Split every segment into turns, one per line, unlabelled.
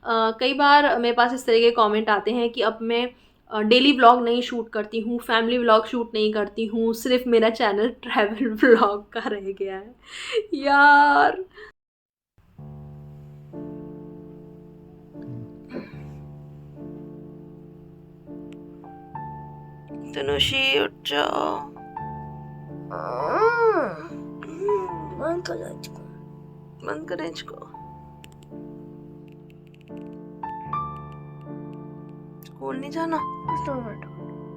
कई बार मेरे पास इस तरह के कमेंट आते हैं कि अब मैं डेली व्लॉग नहीं शूट करती हूँ, फैमिली व्लॉग शूट नहीं करती हूँ, सिर्फ मेरा चैनल ट्रैवल व्लॉग का रह गया है। यार। तनुषी उठ जाओ। बंद करें इसको, बंद करें इसको। स्कूल नहीं जाना?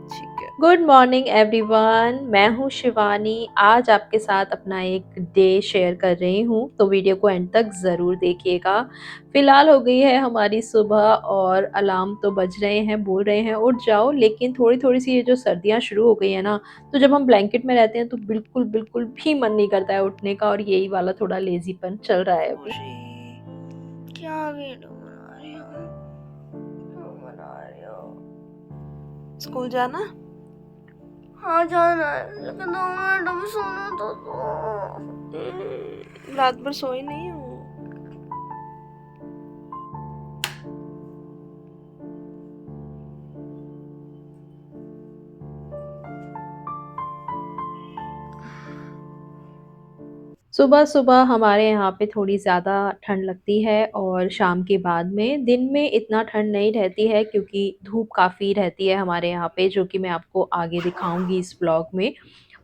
ठीक है। गुड मॉर्निंग एवरीवन, मैं हूँ शिवानी। आज आपके साथ अपना एक डे शेयर कर रही हूँ, तो वीडियो को एंड तक ज़रूर देखिएगा। फिलहाल हो गई है हमारी सुबह और अलार्म तो बज रहे हैं, बोल रहे हैं उठ जाओ, लेकिन थोड़ी थोड़ी सी ये जो सर्दियाँ शुरू हो गई है ना, तो जब हम ब्लैंकेट में रहते हैं तो बिल्कुल बिल्कुल भी मन नहीं करता है उठने का, और यही वाला थोड़ा लेजीपन चल रहा है अभी। क्या वीडियो बना रही हो? क्यों बना रही हो? स्कूल जाना? हाँ जाना है, लेकिन 2 मिनट अभी सोना तो दो। रात भर सोई नहीं हूँ। सुबह सुबह हमारे यहाँ पे थोड़ी ज़्यादा ठंड लगती है, और शाम के बाद में, दिन में इतना ठंड नहीं रहती है क्योंकि धूप काफ़ी रहती है हमारे यहाँ पे, जो कि मैं आपको आगे दिखाऊंगी इस ब्लॉग में।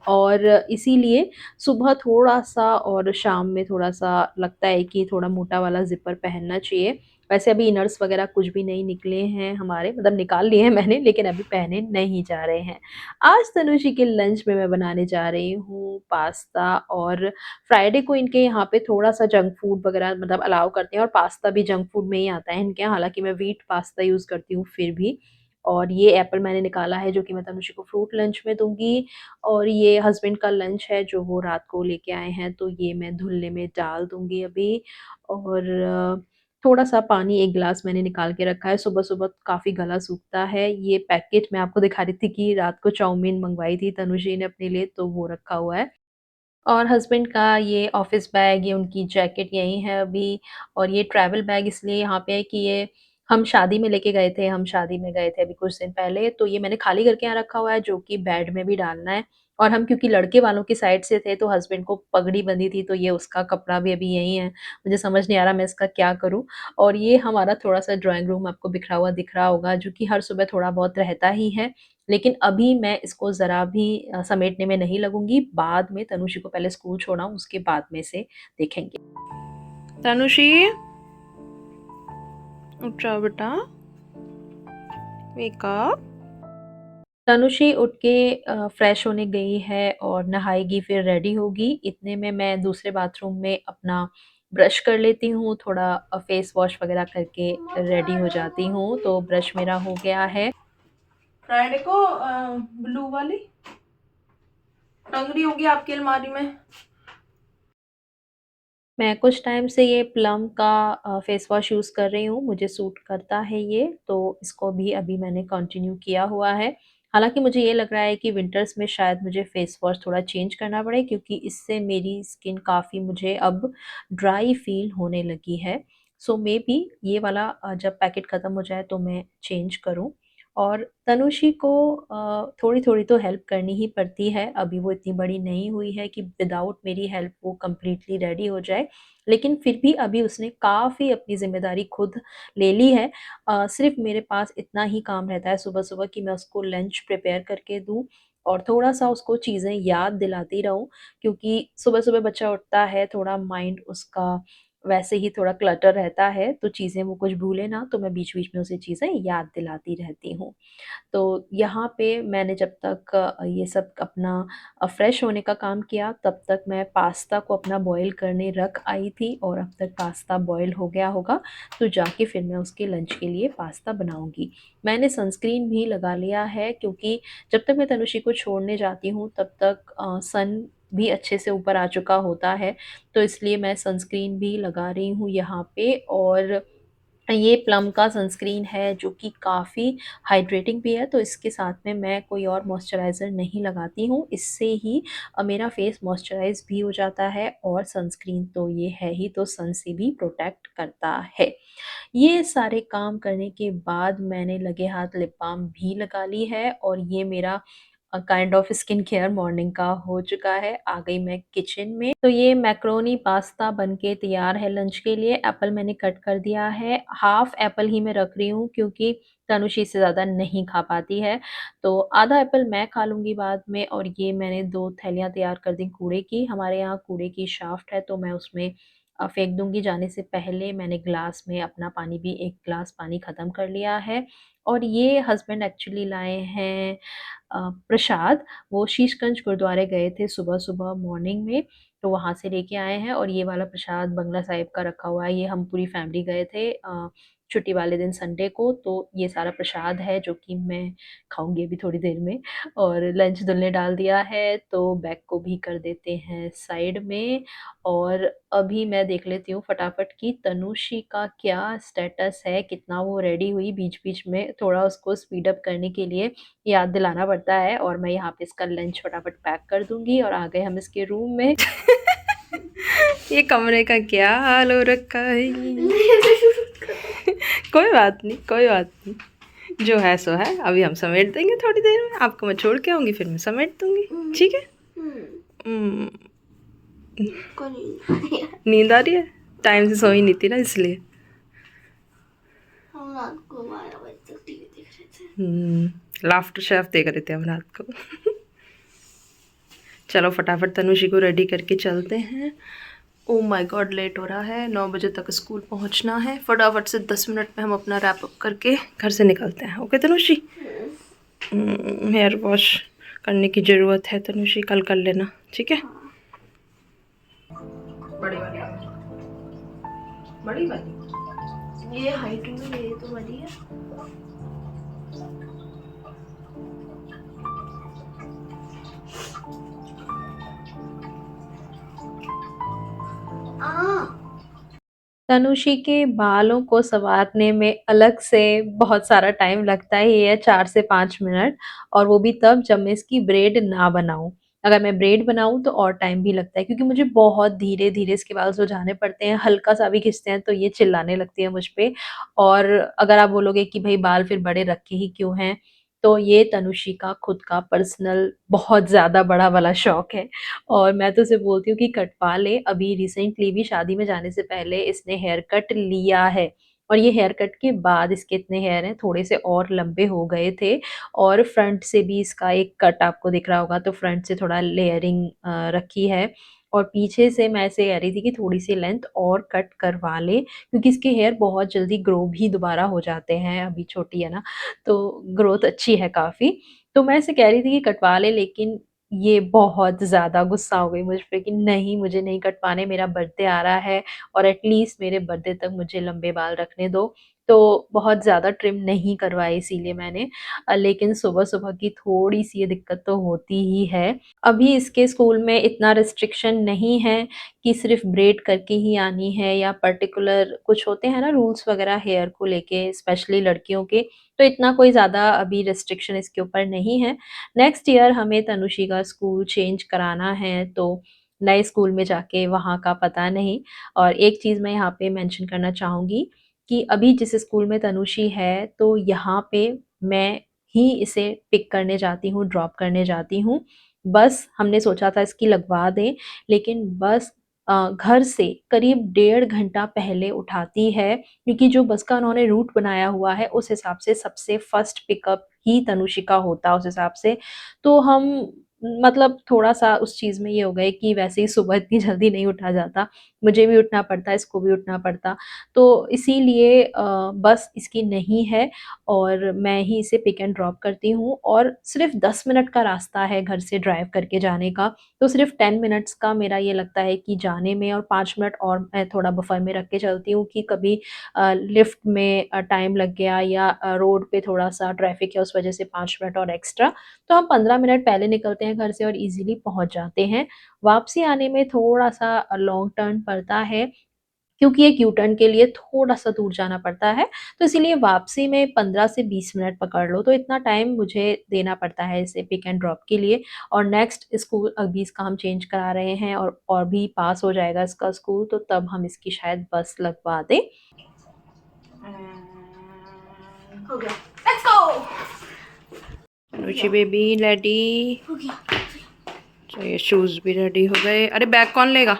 और इसीलिए सुबह थोड़ा-सा और शाम में थोड़ा-सा लगता है कि थोड़ा मोटा वाला ज़िपर पहनना चाहिए। वैसे अभी इनर्स वग़ैरह कुछ भी नहीं निकले हैं हमारे, मतलब निकाल लिए हैं मैंने, लेकिन अभी पहने नहीं जा रहे हैं। आज तनुषी के लंच में मैं बनाने जा रही हूँ पास्ता, और फ्राइडे को इनके यहाँ पे थोड़ा-सा जंक फूड वग़ैरह मतलब अलाउ करते हैं, और पास्ता भी जंक फूड में ही आता है इनके यहाँ, हालाँकि मैं व्हीट पास्ता यूज़ करती हूँ फिर भी। और ये एप्पल मैंने निकाला है जो कि मैं तनुषी को फ्रूट लंच में दूँगी। और ये हस्बैंड का लंच है जो वो रात को लेके आए हैं, तो ये मैं धुलने में डाल दूँगी अभी। और थोड़ा-सा पानी 1 गिलास मैंने निकाल के रखा है, सुबह-सुबह काफ़ी गला सूखता है। ये पैकेट मैं आपको दिखा रही थी कि रात को चाउमीन मँगवाई थी तनुश्री ने अपने लिए, तो वो रखा हुआ है। और हस्बैंड का ये ऑफ़िस बैग, ये उनकी जैकेट यहीं है अभी। और ये ट्रैवल बैग इसलिए यहाँ पे है कि ये हम शादी में लेके गए थे, हम शादी में गए थे अभी कुछ दिन पहले, तो ये मैंने खाली करके यहाँ रखा हुआ है, जो कि बेड में भी डालना है। और हम क्योंकि लड़के वालों की साइड से थे, तो हस्बैंड को पगड़ी बंधी थी, तो ये उसका कपड़ा भी अभी यहीं है। मुझे समझ नहीं आ रहा मैं इसका क्या करूँ? और ये हमारा थोड़ा-सा ड्राइंग रूम आपको बिखरा हुआ दिख रहा होगा, जो कि हर सुबह थोड़ा बहुत रहता ही है। लेकिन अभी मैं इसको ज़रा भी समेटने में नहीं लगूँगी, बाद में तनुषी को पहले स्कूल छोड़ाऊँ, उसके बाद में से देखेंगे। तनुषी, उठ जाओ बेटा, वेक अप। तनुषी उठ के फ्रेश होने गई है और नहाएगी, फिर रेडी होगी। इतने में मैं दूसरे बाथरूम में अपना ब्रश कर लेती हूँ, थोड़ा फेस वॉश वगैरह करके रेडी हो जाती हूँ, तो ब्रश मेरा हो गया है। फ्राइडे को ब्लू वाली टंगड़ी होगी आपकी अलमारी में। मैं कुछ टाइम से ये प्लम का फेस वॉश यूज़ कर रही हूँ, मुझे सूट करता है ये, तो इसको भी अभी मैंने कंटिन्यू किया हुआ है। हालाँकि मुझे ये लग रहा है कि विंटर्स में शायद मुझे फेस वॉश थोड़ा चेंज करना पड़े, क्योंकि इससे मेरी स्किन काफ़ी मुझे अब ड्राई फ़ील होने लगी है। सो मेबी ये वाला जब पैकेट ख़त्म हो जाए तो मैं चेंज करूँ। और तनुषी को थोड़ी-थोड़ी तो हेल्प करनी ही पड़ती है, अभी वो इतनी बड़ी नहीं हुई है कि विदाउट मेरी हेल्प वो कंप्लीटली रेडी हो जाए। लेकिन फिर भी अभी उसने काफ़ी अपनी ज़िम्मेदारी खुद ले ली है। सिर्फ़ मेरे पास इतना ही काम रहता है सुबह-सुबह कि मैं उसको लंच प्रिपेयर करके दूँ, और थोड़ा-सा उसको चीज़ें याद दिलाती रहूँ, क्योंकि सुबह-सुबह बच्चा उठता है, थोड़ा माइंड उसका वैसे ही थोड़ा क्लटर रहता है, तो चीज़ें वो कुछ भूले ना, तो मैं बीच-बीच में उसे चीज़ें याद दिलाती रहती हूँ। तो यहाँ पे मैंने जब तक ये सब अपना फ्रेश होने का काम किया, तब तक मैं पास्ता को अपना बॉयल करने रख आई थी, और अब तक पास्ता बॉयल हो गया होगा, तो जाके फिर मैं उसके लंच के लिए पास्ता बनाऊँगी। मैंने सनस्क्रीन भी लगा लिया है, क्योंकि जब तक मैं तनुषी को छोड़ने जाती हूँ तब तक सन भी अच्छे से ऊपर आ चुका होता है, तो इसलिए मैं सनस्क्रीन भी लगा रही हूँ यहाँ पे। और ये प्लम का सनस्क्रीन है जो कि काफ़ी हाइड्रेटिंग भी है, तो इसके साथ में मैं कोई और मॉइस्चराइज़र नहीं लगाती हूँ। इससे ही मेरा फेस मॉइस्चराइज़ भी हो जाता है और सनस्क्रीन तो ये है ही, तो सन से भी प्रोटेक्ट करता है। ये सारे काम करने के बाद मैंने लगे हाथ लिप बाम भी लगा ली है और ये मेरा kind of skin care morning का हो चुका है। आ गई मैं किचन में, तो ये मैक्रोनी पास्ता बनके तैयार है लंच के लिए। एप्पल मैंने कट कर दिया है, हाफ एप्पल ही मैं रख रही हूँ क्योंकि तनुषी इससे ज़्यादा नहीं खा पाती है, तो आधा एप्पल मैं खा लूँगी बाद में। और ये मैंने 2 थैलियाँ तैयार कर दी कूड़े की, हमारे यहाँ कूड़े की शाफ्ट है तो मैं उसमें फेंक दूँगी। जाने से पहले मैंने ग्लास में अपना पानी भी 1 ग्लास पानी ख़त्म कर लिया है। और ये हस्बैंड एक्चुअली लाए हैं प्रसाद, वो शीशगंज गुरुद्वारे गए थे सुबह-सुबह मॉर्निंग में, तो वहाँ से लेके आए हैं और ये वाला प्रसाद बंगला साहिब का रखा हुआ है। ये हम पूरी फैमिली गए थे छुट्टी वाले दिन संडे को, तो ये सारा प्रसाद है जो कि मैं खाऊँगी अभी थोड़ी देर में। और लंच धुलने डाल दिया है, तो बैग को भी कर देते हैं साइड में। और अभी मैं देख लेती हूँ फटाफट कि तनुषी का क्या स्टेटस है, कितना वो रेडी हुई। बीच-बीच में थोड़ा उसको स्पीड अप करने के लिए याद दिलाना पड़ता है और मैं यहाँ पे इसका लंच फटाफट पैक कर दूँगी और आ गए हम इसके रूम में। ये कमरे का क्या हाल हो रखा है। कोई बात नहीं, कोई बात नहीं। जो है सो है, अभी हम समेट देंगे थोड़ी देर में। आपको मैं छोड़ के आऊँगी फिर मैं समेट दूँगी, ठीक है? उम, नींद आ रही है? टाइम से सोई नहीं थी ना इसलिए।
हम रात को 12 बजे तक टीवी देख रहे थे।
लाफ्टर शेफ देख रहे थे हम रात को। चलो फटाफट तनुषी को रेडी करके चलते हैं। ओह माय गॉड, लेट हो रहा है, 9 बजे तक स्कूल पहुंचना है। फटाफट से 10 मिनट में हम अपना रैप अप करके घर से निकलते हैं। ओके तनुषी? हेयर वॉश करने की ज़रूरत है तनुषी, कल कर लेना, ठीक है? बड़ी वाली, बड़ी वाली।
ये हाइट में मेरी तो बड़ी है।
तनुषी के बालों को सँवारने में अलग से बहुत सारा टाइम लगता ही है, 4 से 5 मिनट, और वो भी तब जब मैं इसकी ब्रेड ना बनाऊँ। अगर मैं ब्रेड बनाऊँ तो और टाइम भी लगता है क्योंकि मुझे बहुत धीरे-धीरे इसके बाल सुलझाने पड़ते हैं, हल्का-सा भी खींचते हैं तो ये चिल्लाने लगती है मुझ पे। और अगर आप बोलोगे कि भई बाल फिर बड़े रखे ही क्यों हैं, तो ये तनुषी का खुद का पर्सनल बहुत ज़्यादा बड़ा वाला शौक है। और मैं तो उसे बोलती हूँ कि कटवा ले, अभी रिसेंटली भी शादी में जाने से पहले इसने हेयर कट लिया है। और ये हेयर कट के बाद इसके इतने हेयर हैं, थोड़े से और लंबे हो गए थे। और फ्रंट से भी इसका एक कट आपको दिख रहा होगा, तो फ्रंट से थोड़ा लेयरिंग रखी है। और पीछे से मैं ऐसे कह रही थी कि थोड़ी-सी लेंथ और कट करवा ले, क्योंकि इसके हेयर बहुत जल्दी ग्रो भी दोबारा हो जाते हैं, अभी छोटी है ना, तो ग्रोथ अच्छी है काफ़ी। तो मैं इसे कह रही थी कि कटवा ले, लेकिन ये बहुत ज़्यादा गुस्सा हो गई मुझ पे कि नहीं, मुझे नहीं कटवाने, मेरा बर्थडे आ रहा है और एटलीस्ट मेरे बर्थडे तक मुझे लंबे बाल रखने दो। तो बहुत ज़्यादा ट्रिम नहीं करवाए इसीलिए मैंने। लेकिन सुबह-सुबह की थोड़ी-सी ये दिक्कत तो होती ही है। अभी इसके स्कूल में इतना रिस्ट्रिक्शन नहीं है कि सिर्फ़ ब्रेड करके ही आनी है, या पर्टिकुलर कुछ होते हैं ना रूल्स वगैरह हेयर को लेके, स्पेशली लड़कियों के, तो इतना कोई ज़्यादा अभी रिस्ट्रिक्शन इसके ऊपर नहीं है। नेक्स्ट ईयर हमें तनुषी का स्कूल चेंज कराना है, तो नए स्कूल में जाके वहाँ का पता नहीं। और एक चीज़ मैं यहाँ पे मेंशन करना चाहूँगी कि अभी जिस स्कूल में तनुषी है, तो यहाँ पे मैं ही इसे पिक करने जाती हूँ, ड्रॉप करने जाती हूँ। बस हमने सोचा था इसकी लगवा दें, लेकिन बस घर से करीब 1.5 घंटा पहले उठाती है, क्योंकि जो बस का उन्होंने रूट बनाया हुआ है, उस हिसाब से सबसे फर्स्ट पिकअप ही तनुषी का होता है उस हिसाब से। तो हम मतलब थोड़ा-सा उस चीज़ में ये हो गए कि वैसे ही सुबह इतनी जल्दी नहीं उठा जाता, मुझे भी उठना पड़ता, इसको भी उठना पड़ता। तो इसीलिए बस इसकी नहीं है और मैं ही इसे पिक एंड ड्रॉप करती हूँ, और सिर्फ़ 10 मिनट का रास्ता है घर से ड्राइव करके जाने का, तो सिर्फ़ 10 मिनट्स का मेरा ये लगता है कि जाने में, और 5 मिनट और मैं थोड़ा बफर में रख के चलती हूँ कि कभी लिफ्ट में टाइम लग गया, या रोड पे थोड़ा-सा ट्रैफ़िक है उस वज़ह से 5 मिनट और एक्स्ट्रा, तो हम 15 मिनट पहले निकलते हैं घर से और ईज़िली पहुँच जाते हैं। वापसी आने में थोड़ा-सा लॉन्ग टर्न पड़ता है, क्योंकि एक यू-टर्न के लिए थोड़ा-सा दूर जाना पड़ता है, तो इसीलिए वापसी में 15 से 20 मिनट पकड़ लो, तो इतना टाइम मुझे देना पड़ता है इसे पिक एंड ड्रॉप के लिए। और नेक्स्ट स्कूल अभी इसका हम चेंज करा रहे हैं और भी पास हो जाएगा इसका स्कूल, तो तब हम इसकी शायद बस लगवा दें।
हो गया, लेट्स गो।
अनुची बेबी रेडी।
हो गया।
चलिए शूज़ भी रेडी हो गए। अरे बैग कौन लेगा?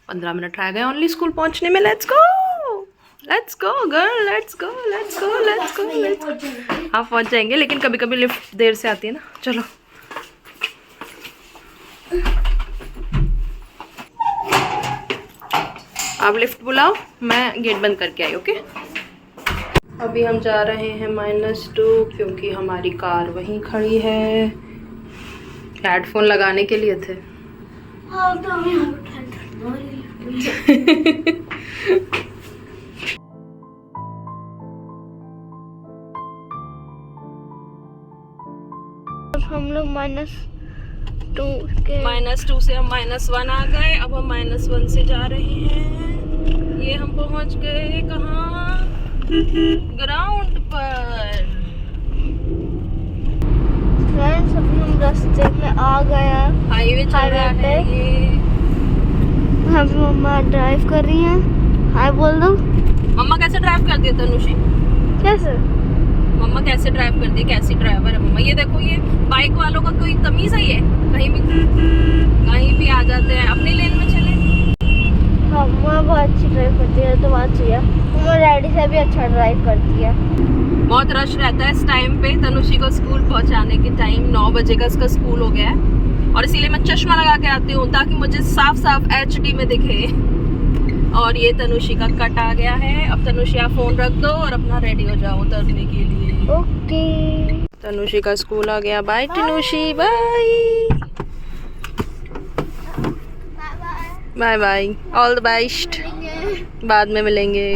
15 मिनट रह गए ओनली स्कूल पहुंचने में। Let's go, let's go girl, let's go, let's go, let's go, let's go. हाँ पहुंच जाएंगे, लेकिन कभी कभी लिफ्ट देर से आती है ना। चलो आप लिफ्ट बुलाओ, मैं गेट बंद करके आई। ओके, अभी हम जा रहे हैं -2 क्योंकि हमारी कार वहीं खड़ी है। हेडफोन लगाने के लिए थे।
हाँ तो अभी हम लोग -2 के
-2 से हम -1 आ गए। अब हम -1 से जा रहे हैं। ये हम पहुंच गए कहाँ? ग्राउंड पर।
फ्रेंड्स अभी हम रास्ते में आ गए हैं।
हाईवे चल रहा है ये।
यहाँ पे मम्मा ड्राइव कर रही हैं। हाय बोल दो।
मम्मा कैसे ड्राइव करती है तनुषी?
कैसे?
मम्मा कैसे ड्राइव करती है? कैसी ड्राइवर है मम्मा? ये देखो, ये बाइक वालों का कोई तमीज है? ये कहीं भी आ जाते हैं, अपनी लेन में चले।
हाँ मम्मा बहुत अच्छी ड्राइव करती है, तो बात सही है। मम्मा डैडी से भी अच्छा ड्राइव करती है।
बहुत रश रहता है इस टाइम पे। तनुषी को स्कूल पहुंचाने के टाइम 9 बजे का इसका स्कूल हो गया है, और इसीलिए मैं चश्मा लगा के आती हूँ ताकि मुझे साफ साफ HD में दिखे। और ये तनुषी का कट आ गया है। अब तनुषी आप फोन रख दो और अपना रेडी हो जाओ उतरने के लिए।
ओके,
तनुषी का स्कूल आ गया। Bye Tanushi, bye bye bye, all the best, बाद में मिलेंगे।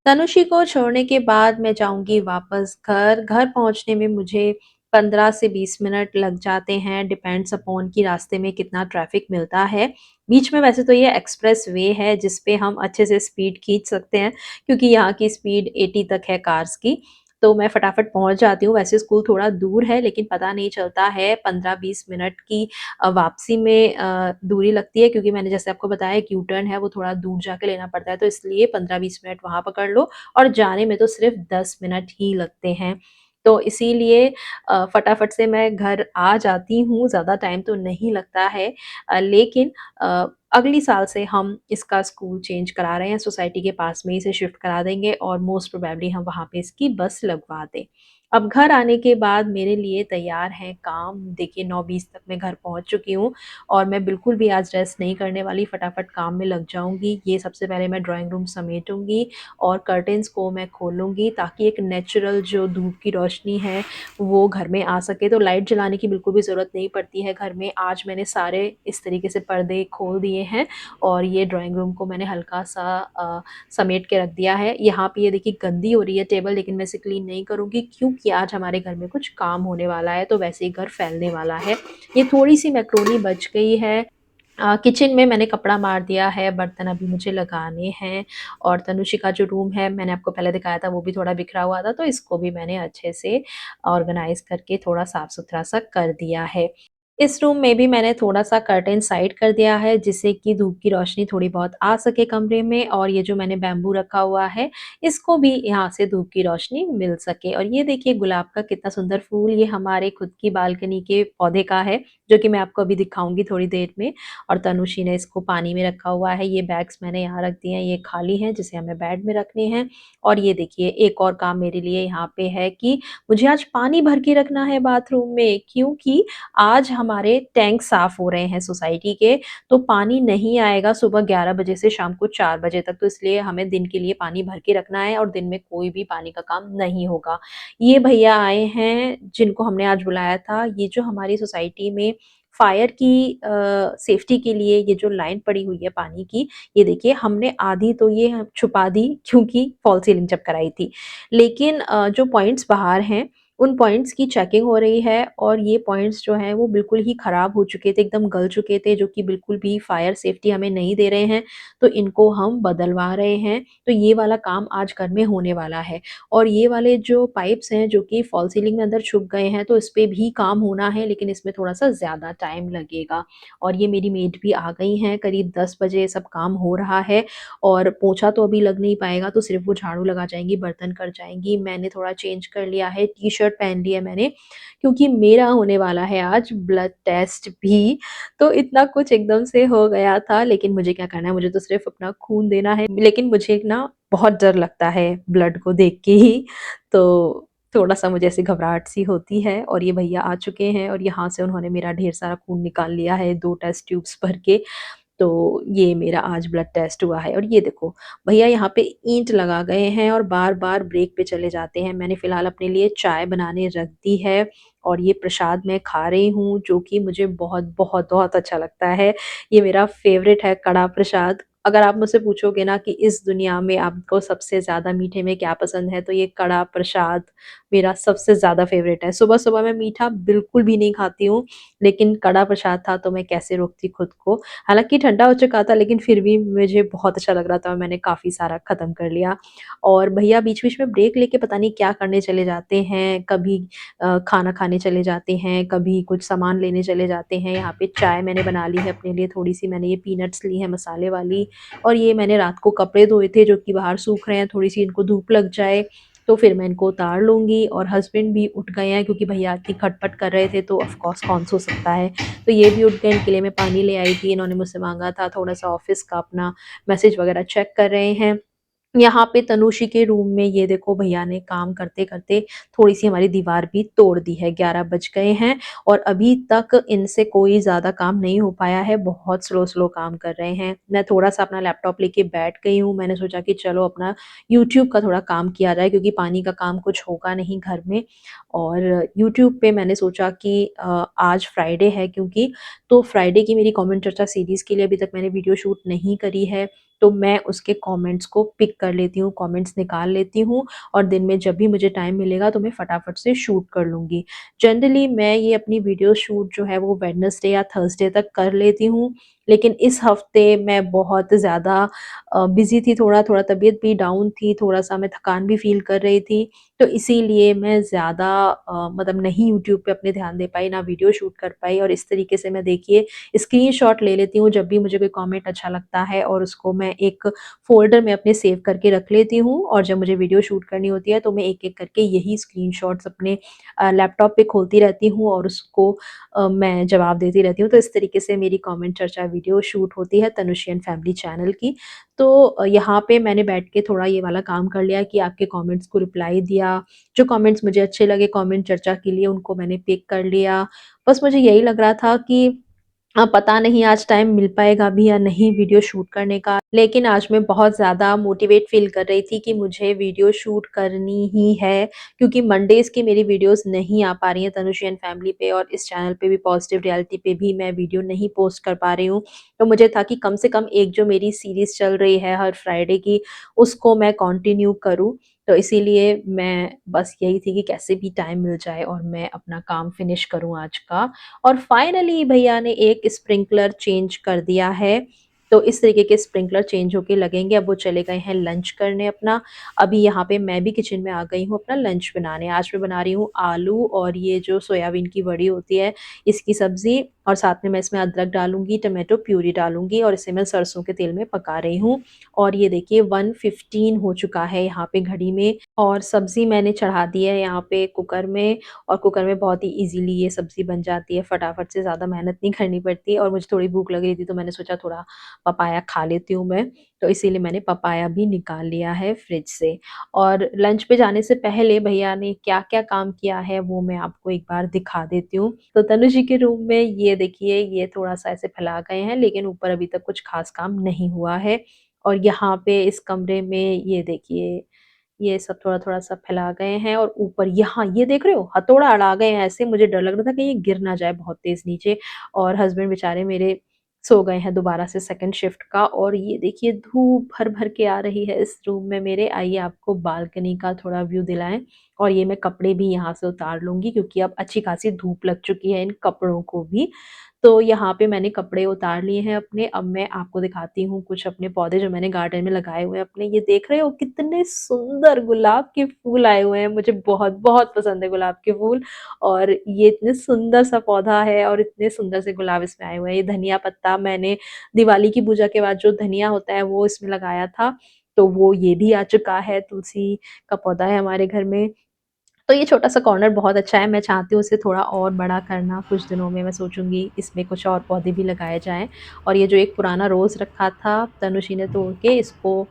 तनुषी को छोड़ने के बाद मैं जाऊंगी वापस घर। घर पहुंचने में मुझे 15 से 20 मिनट लग जाते हैं, डिपेंड्स अपॉन कि रास्ते में कितना ट्रैफिक मिलता है। बीच में वैसे तो ये एक्सप्रेस वे है जिस पे हम अच्छे से स्पीड खींच सकते हैं, क्योंकि यहाँ की स्पीड 80 तक है कार्स की, तो मैं फटाफट पहुंच जाती हूँ। वैसे स्कूल थोड़ा दूर है, लेकिन पता नहीं चलता है। 15-20 मिनट की वापसी में दूरी लगती है, क्योंकि मैंने जैसे आपको बताया एक यू-टर्न है, वो थोड़ा दूर जाके लेना पड़ता है, तो इसलिए 15-20 मिनट वहाँ पकड़ लो और जाने में तो सिर्फ 10 मिनट ही लगते हैं। तो इसीलिए फटाफट से मैं घर आ जाती हूँ, ज़्यादा टाइम तो नहीं लगता है। लेकिन अगली साल से हम इसका स्कूल चेंज करा रहे हैं, सोसाइटी के पास में इसे शिफ्ट करा देंगे और मोस्ट प्रोबेबली हम वहाँ पे इसकी बस लगवा दें। अब घर आने के बाद मेरे लिए तैयार हैं काम। देखिए 9:20 तक मैं घर पहुँच चुकी हूँ और मैं बिल्कुल भी आज रेस्ट नहीं करने वाली, फटाफट काम में लग जाऊँगी। ये सबसे पहले मैं ड्राइंग रूम समेटूँगी और कर्टेन्स को मैं खोलूँगी ताकि एक नेचुरल जो धूप की रोशनी है वो घर में आ सके। तो लाइट जलाने की बिल्कुल भी ज़रूरत नहीं पड़ती है घर में। आज मैंने सारे इस तरीके से पर्दे खोल दिए हैं और ये ड्राइंग रूम को मैंने हल्का-सा समेट के रख दिया है। यहाँ पे ये देखिए गंदी हो रही है टेबल, लेकिन मैं इसे क्लीन नहीं करूँगी क्योंकि आज हमारे घर में कुछ काम होने वाला है, तो वैसे ही घर फैलने वाला है। ये थोड़ी-सी मैक्रोनी बच गई है। किचन में मैंने कपड़ा मार दिया है, बर्तन अभी मुझे लगाने हैं और तनुषी का जो रूम है मैंने आपको पहले दिखाया था वो भी थोड़ा बिखरा हुआ था, तो इसको भी मैंने अच्छे से ऑर्गनाइज़ करके थोड़ा साफ-सुथरा सा कर दिया है। इस रूम में भी मैंने थोड़ा-सा कर्टेन साइड कर दिया है जिससे कि धूप की रोशनी थोड़ी बहुत आ सके कमरे में, और ये जो मैंने बैम्बू रखा हुआ है इसको भी यहाँ से धूप की रोशनी मिल सके। और ये देखिए गुलाब का कितना सुंदर फूल, ये हमारे खुद की बालकनी के पौधे का है, जो कि मैं आपको अभी दिखाऊँगी थोड़ी देर में। और तनुषी ने इसको पानी में रखा हुआ है। ये बैग्स मैंने यहाँ रख दिए हैं, ये खाली हैं जिसे हमें बेड में रखने हैं। और ये देखिए एक और काम मेरे लिए यहाँ पे है कि मुझे आज पानी भर के रखना है बाथरूम में, क्योंकि आज हमारे टैंक साफ हो रहे हैं सोसाइटी के, तो पानी नहीं आएगा सुबह 11 बजे से शाम को 4 बजे तक, तो इसलिए हमें दिन के लिए पानी भर के रखना है और दिन में कोई भी पानी का काम नहीं होगा। ये भैया आए हैं जिनको हमने आज बुलाया था, ये जो हमारी सोसाइटी में फायर की सेफ्टी के लिए ये जो लाइन पड़ी हुई है पानी की, ये देखिए हमने आधी तो ये छुपा दी क्योंकि फॉल सीलिंग जब कराई थी। लेकिन जो पॉइंट्स बाहर हैं उन पॉइंट्स की चेकिंग हो रही है और ये पॉइंट्स जो हैं वो बिल्कुल ही ख़राब हो चुके थे, एकदम गल चुके थे, जो कि बिल्कुल भी फायर सेफ्टी हमें नहीं दे रहे हैं, तो इनको हम बदलवा रहे हैं। तो ये वाला काम आज घर में होने वाला है और ये वाले जो पाइप्स हैं जो कि फॉल सीलिंग में अंदर छुप गए हैं, तो इस पे भी काम होना है, लेकिन इसमें थोड़ा-सा ज़्यादा टाइम लगेगा। और ये मेरी मेड भी आ गई हैं, करीब 10 बजे ये सब काम हो रहा है और पोछा तो अभी लग नहीं पाएगा, तो सिर्फ़ वो झाड़ू लगा जाएँगी, बर्तन कर जाएँगी। मैंने थोड़ा चेंज कर लिया है, टी-शर्ट पहन ली है मैंने, क्योंकि मेरा होने वाला है आज ब्लड टेस्ट भी। तो इतना कुछ एकदम से हो गया था, लेकिन मुझे क्या करना है, मुझे तो सिर्फ़ अपना खून देना है। लेकिन मुझे ना बहुत डर लगता है ब्लड को देख के ही, तो थोड़ा-सा मुझे ऐसी घबराहट सी होती है और ये भैया आ चुके हैं और यहाँ से उन्होंने मेरा ढेर सारा खून निकाल लिया है, 2 टेस्ट ट्यूब्स भर के। तो ये मेरा आज ब्लड टेस्ट हुआ है और ये देखो भैया यहाँ पे ईंट लगा गए हैं और बार-बार ब्रेक पे चले जाते हैं। मैंने फ़िलहाल अपने लिए चाय बनाने रख दी है और ये प्रसाद मैं खा रही हूँ, जो कि मुझे बहुत अच्छा लगता है। ये मेरा फ़ेवरेट है कड़ा प्रसाद। अगर आप मुझसे पूछोगे ना कि इस दुनिया में आपको सबसे ज़्यादा मीठे में क्या पसंद है, तो ये कड़ा प्रसाद मेरा सबसे ज़्यादा फ़ेवरेट है। सुबह-सुबह मैं मीठा बिल्कुल भी नहीं खाती हूँ, लेकिन कड़ा प्रसाद था तो मैं कैसे रोकती खुद को। हालाँकि ठंडा हो चुका था, लेकिन फिर भी मुझे बहुत अच्छा लग रहा था और मैंने काफ़ी सारा ख़त्म कर लिया। और भैया बीच-बीच में ब्रेक लेके पता नहीं क्या करने चले जाते हैं, कभी खाना खाने चले जाते हैं, कभी कुछ सामान लेने चले जाते हैं। यहाँ पे चाय मैंने बना ली है अपने लिए थोड़ी-सी, मैंने ये पीनट्स ली है मसाले वाली और ये मैंने रात को कपड़े धोए थे जो कि बाहर सूख रहे हैं, थोड़ी-सी इनको धूप लग जाए, तो फिर मैं इनको उतार लूँगी। और हस्बैंड भी उठ गए हैं क्योंकि भैया इतनी खटपट कर रहे थे, तो ऑफ़ कोर्स कौन सो सकता है। तो ये भी उठ गए, इनके लिए मैं पानी ले आई थी, इन्होंने मुझसे माँगा था, थोड़ा-सा ऑफ़िस का अपना मैसेज वग़ैरह चेक कर रहे हैं। यहाँ पे तनुषी के रूम में ये देखो भैया ने काम करते-करते थोड़ी-सी हमारी दीवार भी तोड़ दी है, 11 बज गए हैं और अभी तक इनसे कोई ज़्यादा काम नहीं हो पाया है, बहुत स्लो-स्लो काम कर रहे हैं। मैं थोड़ा-सा अपना लैपटॉप लेके बैठ गई हूँ, मैंने सोचा कि चलो अपना यूट्यूब का थोड़ा काम किया जाए क्योंकि पानी का काम कुछ होगा नहीं घर में। और यूट्यूब पे मैंने सोचा कि आज फ्राइडे है क्योंकि, तो फ्राइडे की मेरी कमेंट चर्चा सीरीज़ के लिए अभी तक मैंने वीडियो शूट नहीं करी है, तो मैं उसके कमेंट्स को पिक कर लेती हूँ, कमेंट्स निकाल लेती हूँ और दिन में जब भी मुझे टाइम मिलेगा तो मैं फटाफट से शूट कर लूँगी। जनरली मैं ये अपनी वीडियो शूट जो है वो वेडनेसडे या थर्सडे तक कर लेती हूँ, लेकिन इस हफ्ते मैं बहुत ज़्यादा बिज़ी थी, थोड़ा तबीयत भी डाउन थी, थोड़ा-सा मैं थकान भी फ़ील कर रही थी, तो इसीलिए मैं ज़्यादा मतलब नहीं यूट्यूब पे अपने ध्यान दे पाई, ना वीडियो शूट कर पाई और इस तरीके से मैं देखिए स्क्रीनशॉट ले लेती हूँ जब भी मुझे कोई कमेंट अच्छा लगता है और उसको मैं एक फ़ोल्डर में अपने सेव करके रख लेती हूँ और जब मुझे वीडियो शूट करनी होती है तो मैं एक-एक करके यही स्क्रीनशॉट्स अपने लैपटॉप पे खोलती रहती हूँ और उसको मैं जवाब देती रहती हूँ। तो इस तरीके से मेरी कमेंट चर्चा वीडियो शूट होती है तनुश्री एंड फैमिली चैनल की। तो यहाँ पे मैंने बैठ के थोड़ा ये वाला काम कर लिया कि आपके कमेंट्स को रिप्लाई दिया, जो कमेंट्स मुझे अच्छे लगे कमेंट चर्चा के लिए उनको मैंने पिक कर लिया। बस मुझे यही लग रहा था कि पता नहीं आज टाइम मिल पाएगा भी या नहीं वीडियो शूट करने का। लेकिन आज मैं बहुत ज़्यादा मोटिवेट फ़ील कर रही थी कि मुझे वीडियो शूट करनी ही है, क्योंकि मंडेज़ की मेरी वीडियोज़ नहीं आ पा रही हैं तनुश्री एंड फैमिली पे और इस चैनल पे भी पॉज़िटिव रियलिटी पे भी मैं वीडियो नहीं पोस्ट कर पा रही हूँ। तो मुझे था कि कम से कम एक जो मेरी सीरीज़ चल रही है हर फ्राइडे की, उसको मैं कंटिन्यू करूँ। तो इसीलिए मैं बस यही थी कि कैसे भी टाइम मिल जाए और मैं अपना काम फ़िनिश करूँ आज का। और फाइनली भैया ने एक स्प्रिंकलर चेंज कर दिया है। तो इस तरीके के स्प्रिंकलर चेंज होके लगेंगे, अब वो चले गए हैं लंच करने अपना। अभी यहाँ पे मैं भी किचन में आ गई हूँ अपना लंच बनाने। आज मैं बना रही हूँ आलू और ये जो सोयाबीन की बड़ी होती है, इसकी सब्ज़ी और साथ में मैं इसमें अदरक डालूँगी, टोमेटो प्यूरी डालूँगी और इसे मैं सरसों के तेल में पका रही हूँ। और ये देखिए 1:15 हो चुका है यहाँ पे घड़ी में और सब्ज़ी मैंने चढ़ा दी है यहाँ पे कुकर में और कुकर में बहुत ही ईज़िली ये सब्ज़ी बन जाती है, फटाफट से ज़्यादा मेहनत नहीं करनी पड़ती और मुझे थोड़ी भूख लग रही थी तो मैंने सोचा थोड़ा पपाया खा लेती हूँ मैं, तो इसीलिए मैंने पपाया भी निकाल लिया है फ्रिज से। और लंच पे जाने से पहले भैया ने क्या-क्या काम किया है वो मैं आपको एक बार दिखा देती हूँ। तो तनु जी के रूम में ये देखिए ये थोड़ा-सा ऐसे फैला गए हैं लेकिन ऊपर अभी तक कुछ ख़ास काम नहीं हुआ है। और यहाँ पे इस कमरे में ये देखिए ये सब थोड़ा-थोड़ा सा फैला गए हैं और ऊपर यहाँ ये देख रहे हो? हथौड़ा अड़ा गए हैं ऐसे मुझे डर लग रहा था कि ये गिर ना जाए बहुत तेज़ नीचे और हस्बैंड बेचारे मेरे सो गए हैं दोबारा से सेकंड शिफ्ट का। और ये देखिए धूप भर-भर के आ रही है इस रूम में मेरे। आइए आपको बालकनी का थोड़ा व्यू दिलाएँ। और ये मैं कपड़े भी यहाँ से उतार लूँगी क्योंकि अब अच्छी खासी धूप लग चुकी है इन कपड़ों को भी। तो यहाँ पे मैंने कपड़े उतार लिए हैं अपने। अब मैं आपको दिखाती हूँ कुछ अपने पौधे जो मैंने गार्डन में लगाए हुए हैं अपने। ये देख रहे हो कितने सुंदर गुलाब के फूल आए हुए हैं। मुझे बहुत-बहुत पसंद है गुलाब के फूल। और ये इतने सुंदर सा पौधा है और इतने सुंदर से गुलाब इसमें आए हुए हैं। ये धनिया पत्ता मैंने दिवाली की पूजा के बाद जो धनिया होता है वो इसमें लगाया था, तो वो ये भी आ चुका है। तुलसी का पौधा है हमारे घर में। तो ये छोटा-सा कॉर्नर बहुत अच्छा है, मैं चाहती हूँ इसे थोड़ा और बड़ा करना। कुछ दिनों में मैं सोचूँगी इसमें कुछ और पौधे भी लगाए जाएँ। और ये जो एक पुराना रोज़ रखा था तनुश्री ने तोड़ के, इसको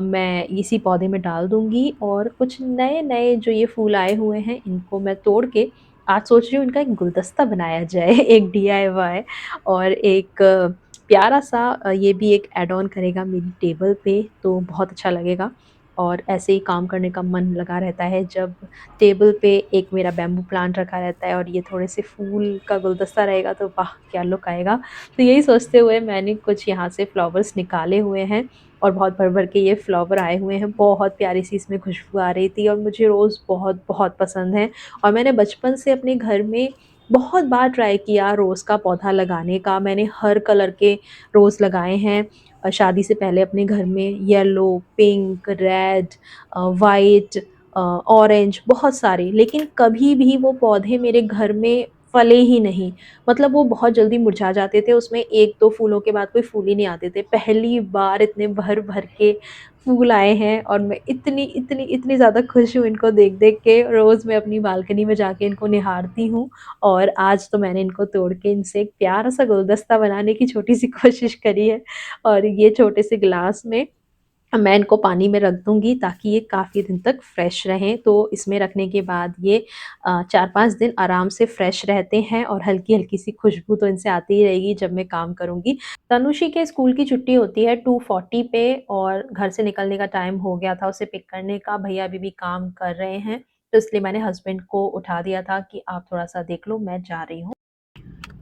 मैं इसी पौधे में डाल दूँगी। और कुछ नए-नए जो ये फूल आए हुए हैं इनको मैं तोड़ के आज सोच रही हूँ इनका एक गुलदस्ता बनाया जाए एक डीआईवाई। और एक प्यारा-सा ये भी एक ऐड ऑन करेगा मेरी टेबल पे, तो बहुत अच्छा लगेगा। और ऐसे ही काम करने का मन लगा रहता है जब टेबल पे एक मेरा बैम्बू प्लांट रखा रहता है और ये थोड़े से फूल का गुलदस्ता रहेगा तो वाह! क्या लुक आएगा। तो यही सोचते हुए मैंने कुछ यहाँ से फ्लावर्स निकाले हुए हैं और बहुत भर-भर के ये फ्लावर आए हुए हैं। बहुत प्यारी-सी इसमें खुशबू आ रही थी और मुझे रोज़ बहुत-बहुत पसंद है। और मैंने बचपन से अपने घर में बहुत बार ट्राई किया रोज़ का पौधा लगाने का। मैंने हर कलर के रोज़ लगाए हैं। शादी से पहले अपने घर में yellow, pink, red white orange बहुत सारे, लेकिन कभी भी वो पौधे मेरे घर में फले ही नहीं। मतलब वो बहुत जल्दी मुरझा जाते थे, उसमें 1-2 फूलों के बाद कोई फूल ही नहीं आते थे। पहली बार इतने भर-भर के फूल आए हैं और मैं इतनी ज़्यादा खुश हूँ इनको देख-देख के। रोज़ मैं अपनी बालकनी में जाके इनको निहारती हूँ और आज तो मैंने इनको तोड़ के इनसे एक प्यारा-सा गुलदस्ता बनाने की छोटी-सी कोशिश करी है। और ये छोटे से गिलास में मैं इनको पानी में रख दूँगी ताकि ये काफ़ी दिन तक फ्रेश रहें। तो इसमें रखने के बाद ये 4-5 दिन आराम से फ्रेश रहते हैं और हल्की-हल्की सी खुशबू तो इनसे आती ही रहेगी जब मैं काम करूँगी। तनुषी के स्कूल की छुट्टी होती है 2:40 पे और घर से निकलने का टाइम हो गया था उसे पिक करने का। भैया अभी भी काम कर रहे हैं, तो इसलिए मैंने हस्बैंड को उठा दिया था कि आप थोड़ा-सा देख लो, मैं जा रही हूँ।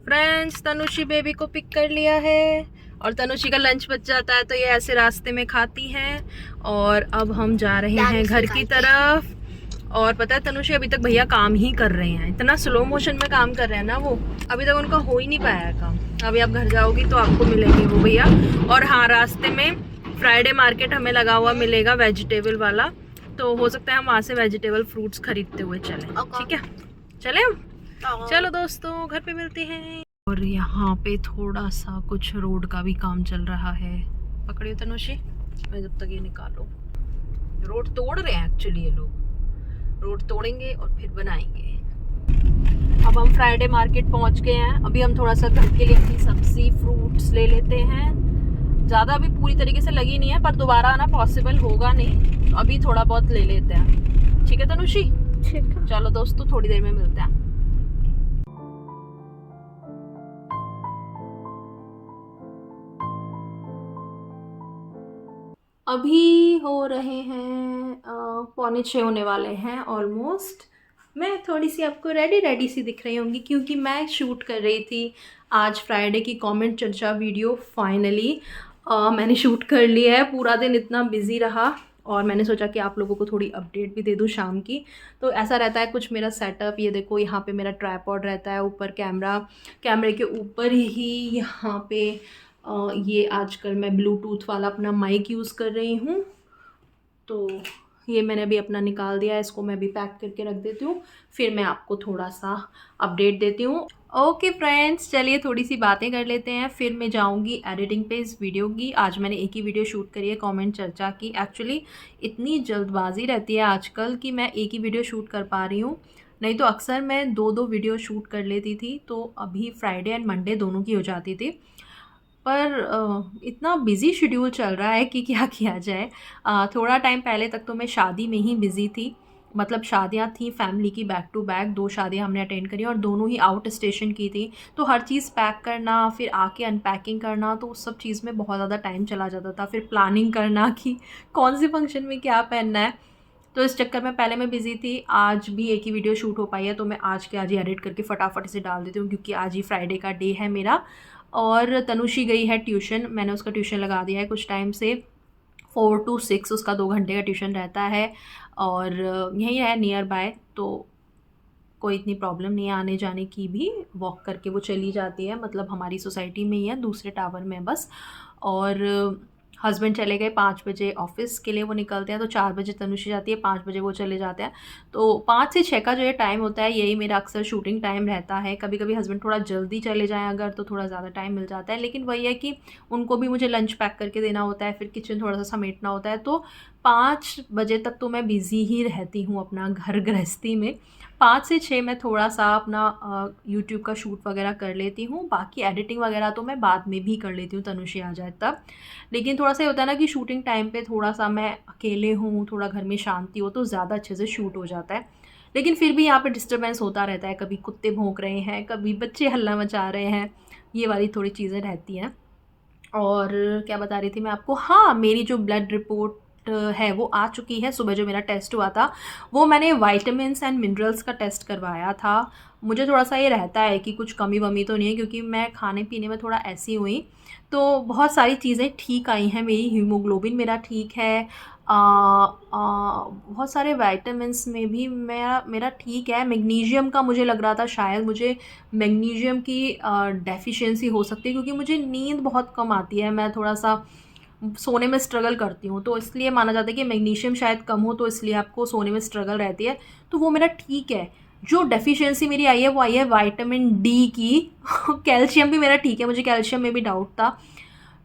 फ्रेंड्स, तनुषी बेबी को पिक कर लिया है और तनुषी का लंच बच जाता है तो ये ऐसे रास्ते में खाती हैं। और अब हम जा रहे हैं घर की तरफ। और पता है तनुषी अभी तक भैया काम ही कर रहे हैं, इतना स्लो मोशन में काम कर रहे हैं ना वो, अभी तक उनका हो ही नहीं पाया है काम। अभी आप घर जाओगी तो आपको मिलेंगे वो भैया। और हाँ, रास्ते में फ्राइडे मार्केट हमें लगा हुआ मिलेगा वेजिटेबल वाला, तो हो सकता है हम वहाँ से वेजिटेबल फ्रूट्स खरीदते हुए चलें। ठीक है, चले हम। चलो दोस्तों, घर पे मिलते हैं। और यहाँ पे थोड़ा सा कुछ रोड का भी काम चल रहा है। पकड़ियो तनुषी, मैं जब तक ये निकालो। रोड तोड़ रहे हैं एक्चुअली ये लोग, रोड तोड़ेंगे और फिर बनाएंगे। अब हम फ्राइडे मार्केट पहुंच गए हैं। अभी हम थोड़ा सा घर के लिए अपनी सब्जी फ्रूट्स ले लेते हैं। ज़्यादा अभी पूरी तरीके से लगी नहीं है पर दोबारा आना पॉसिबल होगा नहीं, तो अभी थोड़ा बहुत ले लेते हैं। ठीक है तनुषी? ठीक है। चलो दोस्तों, थोड़ी देर में मिलते हैं। अभी हो रहे हैं 5:45 होने वाले हैं ऑलमोस्ट। मैं थोड़ी सी आपको रेडी सी दिख रही होंगी क्योंकि मैं शूट कर रही थी आज फ्राइडे की कमेंट चर्चा वीडियो। फाइनली मैंने शूट कर लिया है। पूरा दिन इतना बिजी रहा और मैंने सोचा कि आप लोगों को थोड़ी अपडेट भी दे दूँ शाम की। तो ऐसा रहता है कुछ मेरा सेटअप, ये देखो यहाँ पे मेरा ट्राइपॉड रहता है, ऊपर कैमरे के ऊपर ही यहाँ पे ये आजकल मैं ब्लूटूथ वाला अपना माइक यूज़ कर रही हूँ। तो ये मैंने अभी अपना निकाल दिया है, इसको मैं भी पैक करके रख देती हूँ, फिर मैं आपको थोड़ा सा अपडेट देती हूँ। ओके फ्रेंड्स, चलिए थोड़ी सी बातें कर लेते हैं, फिर मैं जाऊँगी एडिटिंग पे इस वीडियो की। आज मैंने एक ही वीडियो शूट करी है कमेंट चर्चा की। एक्चुअली इतनी जल्दबाजी रहती है आजकल कि मैं एक ही वीडियो शूट कर पा रही हूँ, नहीं तो अक्सर मैं 2-2 वीडियो शूट कर लेती थी। तो अभी फ्राइडे एंड मंडे दोनों की हो जाती थी, पर इतना बिज़ी शेड्यूल चल रहा है कि क्या किया जाए। थोड़ा टाइम पहले तक तो मैं शादी में ही बिज़ी थी, मतलब शादियां थी फैमिली की बैक टू बैक। 2 शादियां हमने अटेंड करी और दोनों ही आउट स्टेशन की थी, तो हर चीज़ पैक करना, फिर आके अनपैकिंग करना, तो उस सब चीज़ में बहुत ज़्यादा टाइम चला जाता था। फिर प्लानिंग करना कि कौन से फंक्शन में क्या पहनना है, तो इस चक्कर में पहले मैं बिज़ी थी। आज भी एक ही वीडियो शूट हो पाई है, तो मैं आज के आज ही एडिट करके फटाफट से डाल देती हूँ क्योंकि आज ही फ्राइडे का डे है मेरा। और तनुषी गई है ट्यूशन, मैंने उसका ट्यूशन लगा दिया है कुछ टाइम से, 4 to 6 उसका 2 घंटे का ट्यूशन रहता है, और यहीं है नियर बाय, तो कोई इतनी प्रॉब्लम नहीं है आने जाने की भी, वॉक करके वो चली जाती है, मतलब हमारी सोसाइटी में ही है, दूसरे टावर में है बस। और हस्बैंड चले गए 5 बजे ऑफिस के लिए, वो निकलते हैं, तो 4 बजे तनुषी जाती है, 5 बजे वो चले जाते हैं। तो 5 से 6 का जो ये टाइम होता है, यही मेरा अक्सर शूटिंग टाइम रहता है। कभी कभी हस्बैंड थोड़ा जल्दी चले जाएँ अगर, तो थोड़ा ज़्यादा टाइम मिल जाता है, लेकिन वही है कि उनको भी मुझे लंच पैक करके देना होता है, फिर किचन थोड़ा सा समेटना होता है, तो 5 बजे तक तो मैं बिज़ी ही रहती हूँ अपना घर गृहस्थी में। 5 से 6 मैं थोड़ा सा अपना यूट्यूब का शूट वगैरह कर लेती हूँ, बाकी एडिटिंग वगैरह तो मैं बाद में भी कर लेती हूँ, तनुषी आ जाए तब। लेकिन थोड़ा सा ये होता है ना कि शूटिंग टाइम पे थोड़ा सा मैं अकेले हूँ, थोड़ा घर में शांति हो, तो ज़्यादा अच्छे से शूट हो जाता है। लेकिन फिर भी यहाँ पे डिस्टर्बेंस होता रहता है, कभी कुत्ते भौंक रहे हैं, कभी बच्चे हल्ला मचा रहे हैं, ये वाली थोड़ी चीज़ें रहती हैं। और क्या बता रही थी मैं आपको, हाँ, मेरी जो ब्लड रिपोर्ट है वो आ चुकी है। सुबह जो मेरा टेस्ट हुआ था, वो मैंने वाइटामिन्स एंड मिनरल्स का टेस्ट करवाया था। मुझे थोड़ा सा ये रहता है कि कुछ कमी वमी तो नहीं है, क्योंकि मैं खाने पीने में थोड़ा ऐसी हुई, तो बहुत सारी चीज़ें ठीक आई हैं, मेरी हीमोग्लोबिन मेरा ठीक है, बहुत सारे वाइटामिन्स में भी मेरा मेरा ठीक है। मैग्नीशियम का मुझे लग रहा था शायद मुझे मैग्नीशियम की डेफिशिएंसी हो सकती है, क्योंकि मुझे नींद बहुत कम आती है, मैं थोड़ा सा सोने में स्ट्रगल करती हूँ, तो इसलिए माना जाता है कि मैग्नीशियम शायद कम हो, तो इसलिए आपको सोने में स्ट्रगल रहती है, तो वो मेरा ठीक है। जो डेफिशिएंसी मेरी आई है वो आई है विटामिन डी की। कैल्शियम भी मेरा ठीक है, मुझे कैल्शियम में भी डाउट था,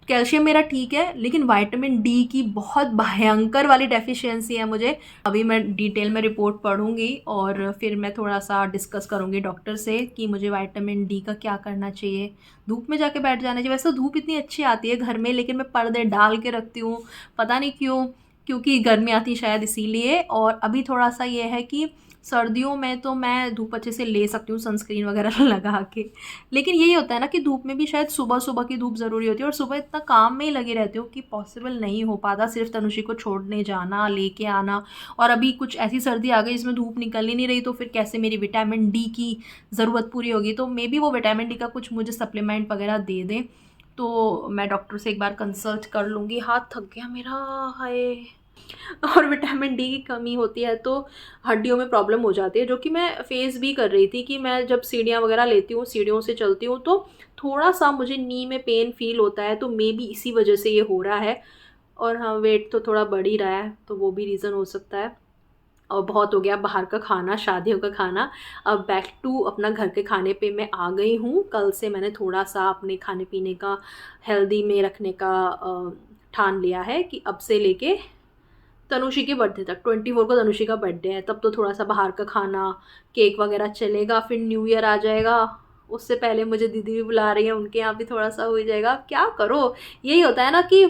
कैल्शियम मेरा ठीक है, लेकिन विटामिन डी की बहुत भयंकर वाली डेफिशिएंसी है मुझे। अभी मैं डिटेल में रिपोर्ट पढ़ूंगी और फिर मैं थोड़ा सा डिस्कस करूंगी डॉक्टर से कि मुझे विटामिन डी का क्या करना चाहिए। धूप में जाके बैठ जाना चाहिए, वैसे धूप इतनी अच्छी आती है घर में, लेकिन मैं पर्दे डाल के रखती हूँ, पता नहीं क्यों, क्योंकि गर्मी आती शायद इसीलिए। और अभी थोड़ा सा ये है कि सर्दियों में तो मैं धूप अच्छे से ले सकती हूँ सनस्क्रीन वगैरह लगा के, लेकिन यही होता है ना कि धूप में भी शायद सुबह सुबह की धूप ज़रूरी होती है, और सुबह इतना काम में ही लगी रहती हूँ कि पॉसिबल नहीं हो पाता सिर्फ तनुषी को छोड़ने जाना, लेके आना। और अभी कुछ ऐसी सर्दी आ गई जिसमें धूप निकल ही नहीं रही, तो फिर कैसे मेरी विटामिन डी की ज़रूरत पूरी होगी। तो मे बी वो विटामिन डी का कुछ मुझे सप्लीमेंट वगैरह दे दें, तो मैं डॉक्टर से एक बार कंसल्ट कर लूँगी। हाथ थक गया मेरा, हाय। और विटामिन डी की कमी होती है तो हड्डियों में प्रॉब्लम हो जाती है, जो कि मैं फेस भी कर रही थी कि मैं जब सीढ़ियाँ वगैरह लेती हूँ, सीढ़ियों से चलती हूँ, तो थोड़ा सा मुझे नी में पेन फील होता है, तो मे बी इसी वजह से ये हो रहा है। और हाँ, वेट तो थोड़ा बढ़ ही रहा है, तो वो भी रीज़न हो सकता है। और बहुत हो गया बाहर का खाना, शादियों का खाना, अब बैक टू अपना घर के खाने पे मैं आ गई हूँ। कल से मैंने थोड़ा सा अपने खाने पीने का हेल्दी में रखने का ठान लिया है कि अब से लेके तनुषी के बर्थडे तक, 24 को तनुषी का बर्थडे है, तब तो थोड़ा सा बाहर का खाना, केक वगैरह चलेगा। फिर न्यू ईयर आ जाएगा, उससे पहले मुझे दीदी भी बुला रही है, उनके यहाँ भी थोड़ा सा हो जाएगा। क्या करो, यही होता है ना कि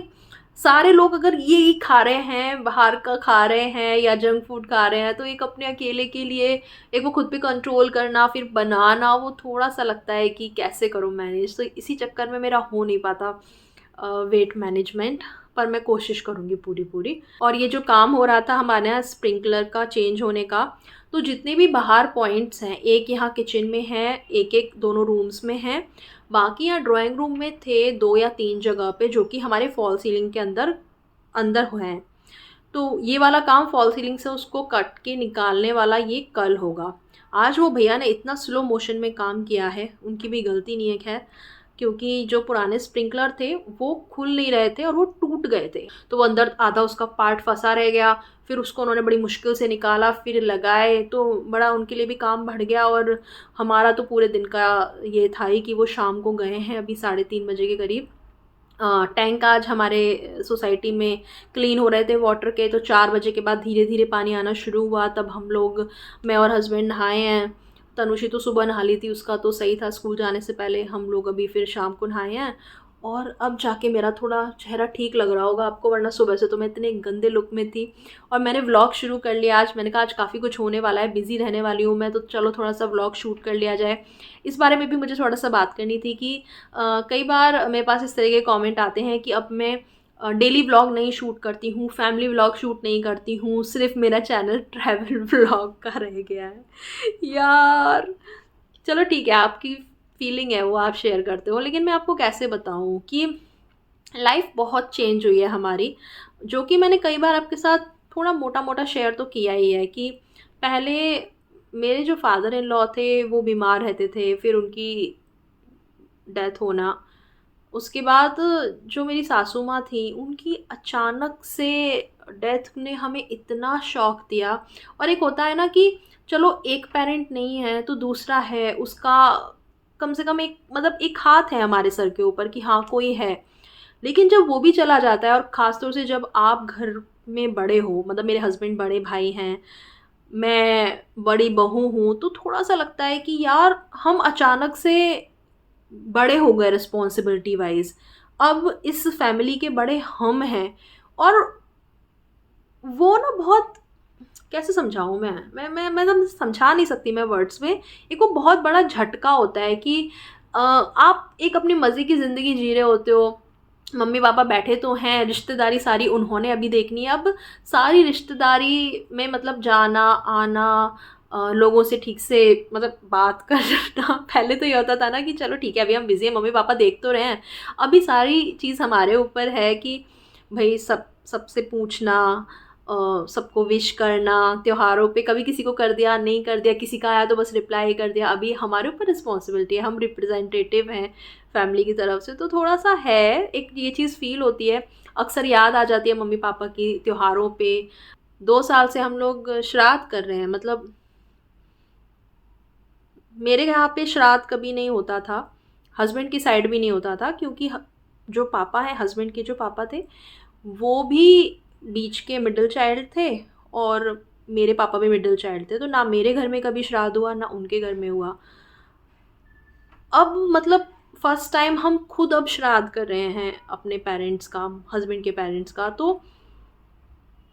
सारे लोग अगर यही खा रहे हैं, बाहर का खा रहे हैं या जंक फूड खा रहे हैं, तो एक अपने अकेले के लिए एक वो खुद पे कंट्रोल करना, फिर बनाना, वो थोड़ा सा लगता है कि कैसे करो मैनेज। तो इसी चक्कर में मेरा हो नहीं पाता वेट मैनेजमेंट, पर मैं कोशिश करूँगी पूरी पूरी। और ये जो काम हो रहा था हमारे यहाँ स्प्रिंकलर का चेंज होने का, तो जितने भी बाहर पॉइंट्स हैं, एक यहाँ किचन में है, एक एक दोनों रूम्स में है, बाकी यहाँ ड्राइंग रूम में थे 2 या 3 जगह पे, जो कि हमारे फॉल सीलिंग के अंदर अंदर हुए हैं। तो ये वाला काम फॉल सीलिंग से उसको कट के निकालने वाला ये कल होगा। आज वो भैया ने इतना स्लो मोशन में काम किया है, उनकी भी गलती नहीं है खैर, क्योंकि जो पुराने स्प्रिंकलर थे वो खुल नहीं रहे थे और वो टूट गए थे, तो वो अंदर आधा उसका पार्ट फंसा रह गया। फिर उसको उन्होंने बड़ी मुश्किल से निकाला, फिर लगाए, तो बड़ा उनके लिए भी काम बढ़ गया। और हमारा तो पूरे दिन का ये था ही कि वो शाम को गए हैं अभी 3:30 बजे के करीब। टैंक आज हमारे सोसाइटी में क्लीन हो रहे थे वाटर के, तो 4 बजे के बाद धीरे धीरे पानी आना शुरू हुआ, तब हम लोग, मैं और हस्बैंड नहाए हैं। तनुषी तो सुबह नहा ली थी, उसका तो सही था स्कूल जाने से पहले, हम लोग अभी फिर शाम को नहाए हैं। और अब जाके मेरा थोड़ा चेहरा ठीक लग रहा होगा आपको, वरना सुबह से तो मैं इतने गंदे लुक में थी। और मैंने व्लॉग शुरू कर लिया आज, मैंने कहा आज काफ़ी कुछ होने वाला है, बिज़ी रहने वाली हूँ मैं, तो चलो थोड़ा सा व्लॉग शूट कर लिया जाए। इस बारे में भी मुझे थोड़ा सा बात करनी थी कि कई बार मेरे पास इस तरह के कमेंट आते हैं कि अब मैं डेली व्लॉग नहीं शूट करती हूँ, फैमिली व्लॉग शूट नहीं करती हूँ, सिर्फ मेरा चैनल ट्रैवल व्लॉग का रह गया है। यार चलो ठीक है, आपकी फीलिंग है वो आप शेयर करते हो, लेकिन मैं आपको कैसे बताऊँ कि लाइफ बहुत चेंज हुई है हमारी, जो कि मैंने कई बार आपके साथ थोड़ा मोटा मोटा शेयर तो किया ही है कि पहले मेरे जो फादर इन लॉ थे वो बीमार रहते थे, फिर उनकी डेथ होना, उसके बाद जो मेरी सासू माँ थी उनकी अचानक से डेथ ने हमें इतना शॉक दिया। और एक होता है ना कि चलो एक पेरेंट नहीं है तो दूसरा है, उसका कम से कम एक मतलब एक हाथ है हमारे सर के ऊपर कि हाँ कोई है। लेकिन जब वो भी चला जाता है और ख़ास तौर से जब आप घर में बड़े हो, मतलब मेरे हस्बैंड बड़े भाई हैं, मैं बड़ी बहू हूँ, तो थोड़ा-सा लगता है कि यार हम अचानक से बड़े हो गए रिस्पॉन्सिबिलिटी वाइज़। अब इस फैमिली के बड़े हम हैं, और वो ना बहुत, कैसे समझाऊँ मैं तो समझा नहीं सकती मैं वर्ड्स में। एक वो बहुत बड़ा झटका होता है कि आप एक अपनी मज़े की ज़िंदगी जी रहे होते हो, मम्मी-पापा बैठे तो हैं, रिश्तेदारी सारी उन्होंने अभी देखनी है। अब सारी रिश्तेदारी में मतलब जाना, आना, लोगों से ठीक से मतलब बात करना पहले तो ये होता था ना कि चलो ठीक है, अभी हम बिज़ी हैं, मम्मी-पापा देख तो रहे हैं। अभी सारी चीज़ हमारे ऊपर है कि भई सबसे पूछना, सबको विश करना, त्योहारों पे कभी किसी को कर दिया, नहीं कर दिया, किसी का आया तो बस रिप्लाई कर दिया। अभी हमारे ऊपर रिस्पॉन्सिबिलिटी है, हम रिप्रेजेंटेटिव हैं फैमिली की तरफ से, तो थोड़ा-सा है, एक ये चीज़ फ़ील होती है। अक्सर याद आ जाती है मम्मी-पापा की त्योहारों पे। 2 साल से हम लोग श्राद्ध कर रहे हैं, मतलब मेरे यहाँ पे श्राद्ध कभी नहीं होता था, हस्बैंड की साइड भी नहीं होता था, क्योंकि जो पापा हैं, हस्बैंड के जो पापा थे, वो भी बीच के मिडिल चाइल्ड थे, और मेरे पापा भी मिडिल चाइल्ड थे, तो ना मेरे घर में कभी श्राद्ध हुआ ना उनके घर में हुआ। अब मतलब फर्स्ट टाइम हम खुद अब श्राद्ध कर रहे हैं अपने पेरेंट्स का, हस्बैंड के पेरेंट्स का, तो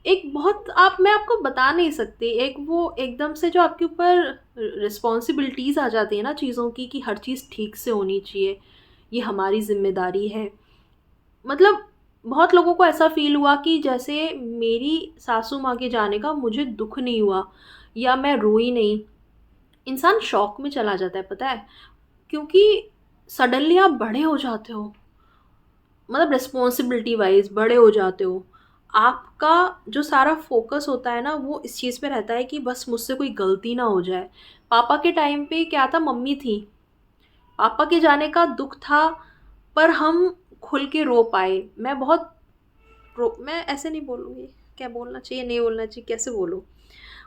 एक बहुत, आप मैं आपको बता नहीं सकती, एक वो एकदम से जो आपके ऊपर रिस्पॉन्सिबिलिटीज़ आ जाती है ना चीज़ों की, कि हर चीज़ ठीक से होनी चाहिए, ये हमारी ज़िम्मेदारी है। मतलब बहुत लोगों को ऐसा फ़ील हुआ कि जैसे मेरी सासू माँ के जाने का मुझे दुःख नहीं हुआ या मैं रोई नहीं। इंसान शॉक में चला जाता है, पता है? क्योंकि सडनली आप बड़े हो जाते हो, मतलब रिस्पॉन्सिबिलिटी वाइज़ बड़े हो जाते हो। आपका जो सारा फ़ोकस होता है ना, वो इस चीज़ पे रहता है कि बस मुझसे कोई गलती ना हो जाए। पापा के टाइम पे क्या था, मम्मी थी, पापा के जाने का दुःख था, पर हम खुल के रो पाए। मैं ऐसे नहीं बोलूँगी, क्या बोलना चाहिए, नहीं बोलना चाहिए, कैसे बोलूँ?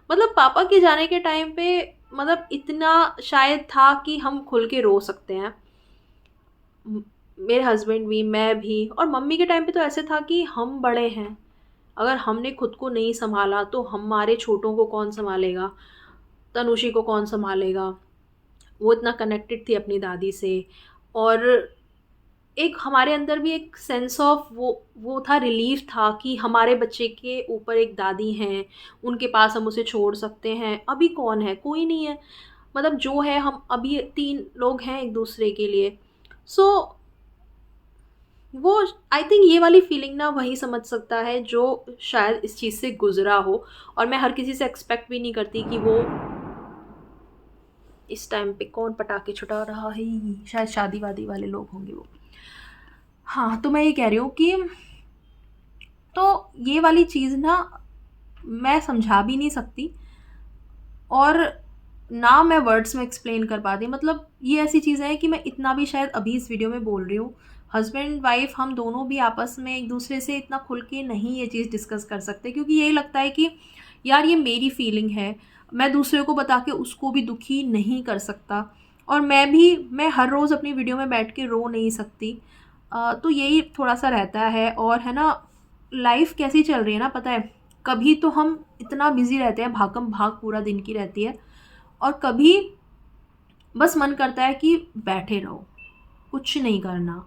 मतलब पापा के जाने के टाइम पे मतलब इतना शायद था कि हम खुल के रो सकते हैं। म मेरे हस्बैंड भी, मैं भी, और मम्मी के टाइम पे तो ऐसे था कि हम बड़े हैं, अगर हमने खुद को नहीं सँभाला तो हमारे छोटों को कौन सँभालेगा? तनुषी को कौन सँभालेगा? वो इतना कनेक्टेड थी अपनी दादी से, और एक हमारे अंदर भी एक सेंस ऑफ वो था, रिलीफ़ था कि हमारे बच्चे के ऊपर एक दादी हैं, उनके पास हम उसे छोड़ सकते हैं। अभी कौन है? कोई नहीं है। मतलब जो है, हम अभी 3 लोग हैं एक-दूसरे के लिए। सो वो, आई थिंक ये वाली फीलिंग ना वही समझ सकता है जो शायद इस चीज़ से गुज़रा हो, और मैं हर किसी से एक्सपेक्ट भी नहीं करती कि वो इस टाइम पे कौन पटाखे छुटा रहा है, शायद शादी-वादी वाले लोग होंगे वो। हाँ, तो मैं ये कह रही हूँ कि तो ये वाली चीज़ ना मैं समझा भी नहीं सकती, और ना मैं वर्ड्स में एक्सप्लेन कर पाती। मतलब ये ऐसी चीज़ है कि मैं इतना भी शायद अभी इस वीडियो में बोल रही हूँ, हस्बैंड वाइफ हम दोनों भी आपस में एक दूसरे से इतना खुल के नहीं ये चीज़ डिस्कस कर सकते, क्योंकि यही लगता है कि यार ये मेरी फीलिंग है, मैं दूसरे को बता के उसको भी दुखी नहीं कर सकता, और मैं हर रोज़ अपनी वीडियो में बैठ के रो नहीं सकती। तो यही थोड़ा-सा रहता है, और है ना, लाइफ़ कैसी चल रही है ना, पता है? कभी तो हम इतना बिज़ी रहते हैं, भागम-भाग पूरा दिन की रहती है, और कभी बस मन करता है कि बैठे रहो, कुछ नहीं करना,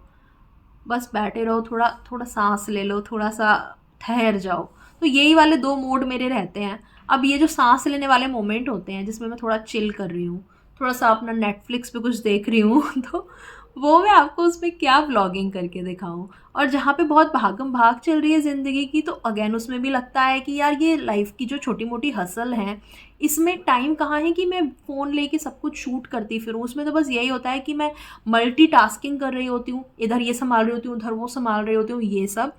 बस बैठे रहो, थोड़ा थोड़ा साँस ले लो, थोड़ा-सा ठहर जाओ। तो यही वाले 2 मोड मेरे रहते हैं। अब ये जो साँस लेने वाले मोमेंट होते हैं जिसमें मैं थोड़ा चिल कर रही हूँ, थोड़ा-सा अपना नेटफ्लिक्स पे कुछ देख रही हूँ तो वो मैं आपको उसमें क्या व्लॉगिंग करके दिखाऊँ। और जहाँ पे बहुत भागम भाग चल रही है ज़िंदगी की, तो अगेन उसमें भी लगता है कि यार ये लाइफ़ की जो छोटी-मोटी हसल हैं, इसमें टाइम कहाँ है कि मैं फ़ोन लेके सब कुछ शूट करती फिरूँ। उसमें तो बस यही होता है कि मैं मल्टीटास्किंग कर रही होती हूँ, इधर ये सँभाल रही होती हूँ, उधर वो सँभाल रही होती हूँ, ये सब।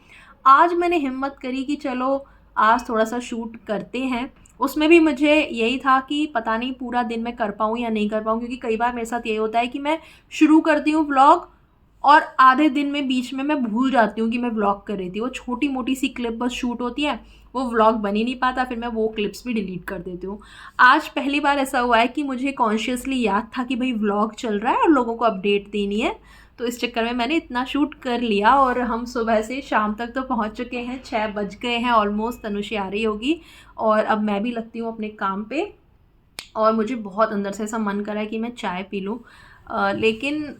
आज मैंने हिम्मत करी कि चलो आज थोड़ा-सा शूट करते हैं। उसमें भी मुझे यही था कि पता नहीं पूरा दिन मैं कर पाऊँ या नहीं कर पाऊँ, क्योंकि कई बार मेरे साथ यही होता है कि मैं शुरू करती हूँ व्लॉग और आधे दिन में बीच में मैं भूल जाती हूँ कि मैं व्लॉग कर रही थी। वो छोटी-मोटी सी क्लिप बस शूट होती है, वो व्लॉग बन ही नहीं पाता, फिर मैं वो क्लिप्स भी डिलीट कर देती हूँ। आज पहली बार ऐसा हुआ है कि मुझे कॉन्शियसली याद था कि भई व्लॉग चल रहा है और लोगों को अपडेट देनी है, तो इस चक्कर में मैंने इतना शूट कर लिया और हम सुबह से शाम तक तो पहुँच चुके हैं, 6 बज गए हैं ऑलमोस्ट, तनुषी आ रही होगी और अब मैं भी लगती हूँ अपने काम पे। और मुझे बहुत अंदर से ऐसा मन कर रहा है कि मैं चाय पी लूँ, लेकिन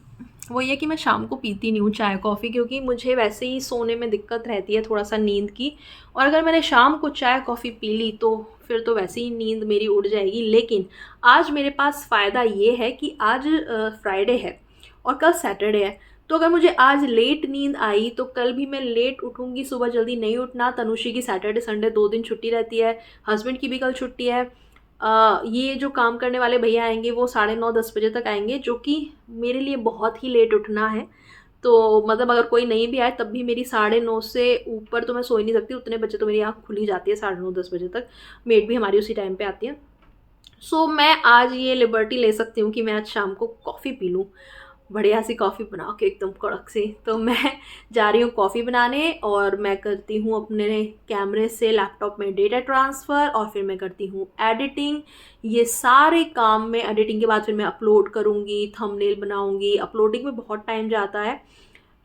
वो ये कि मैं शाम को पीती नहीं हूँ चाय कॉफ़ी, क्योंकि मुझे वैसे ही सोने में दिक्कत रहती है थोड़ा सा नींद की, और अगर मैंने शाम को चाय कॉफ़ी पी ली तो फिर तो वैसे ही नींद मेरी उड़ जाएगी। लेकिन आज मेरे पास फ़ायदा ये है कि आज फ्राइडे है और कल सैटरडे है, तो अगर मुझे आज लेट नींद आई तो कल भी मैं लेट उठूँगी, सुबह जल्दी नहीं उठना। तनुषी की सैटरडे संडे 2 दिन छुट्टी रहती है, हस्बैंड की भी कल छुट्टी है। ये जो काम करने वाले भैया आएँगे वो 9:30-10 बजे तक आएँगे, जो कि मेरे लिए बहुत ही लेट उठना है। तो मतलब अगर कोई नहीं भी आए तब भी मेरी 9:30 से ऊपर तो मैं सो ही नहीं सकती, उतने बजे तो मेरी आँख खुल ही जाती है, 9:30-10 बजे तक। मेड भी हमारी उसी टाइम पे आती है। सो मैं आज ये लिबर्टी ले सकती हूँ कि मैं आज शाम को कॉफ़ी पी लूँ, बढ़िया सी कॉफ़ी बना के एकदम कड़क सी। तो मैं जा रही हूँ कॉफ़ी बनाने और मैं करती हूँ अपने कैमरे से लैपटॉप में डेटा ट्रांसफ़र और फिर मैं करती हूँ एडिटिंग। ये सारे काम में एडिटिंग के बाद फिर मैं अपलोड करूँगी, थंबनेल बनाऊँगी। अपलोडिंग में बहुत टाइम जाता है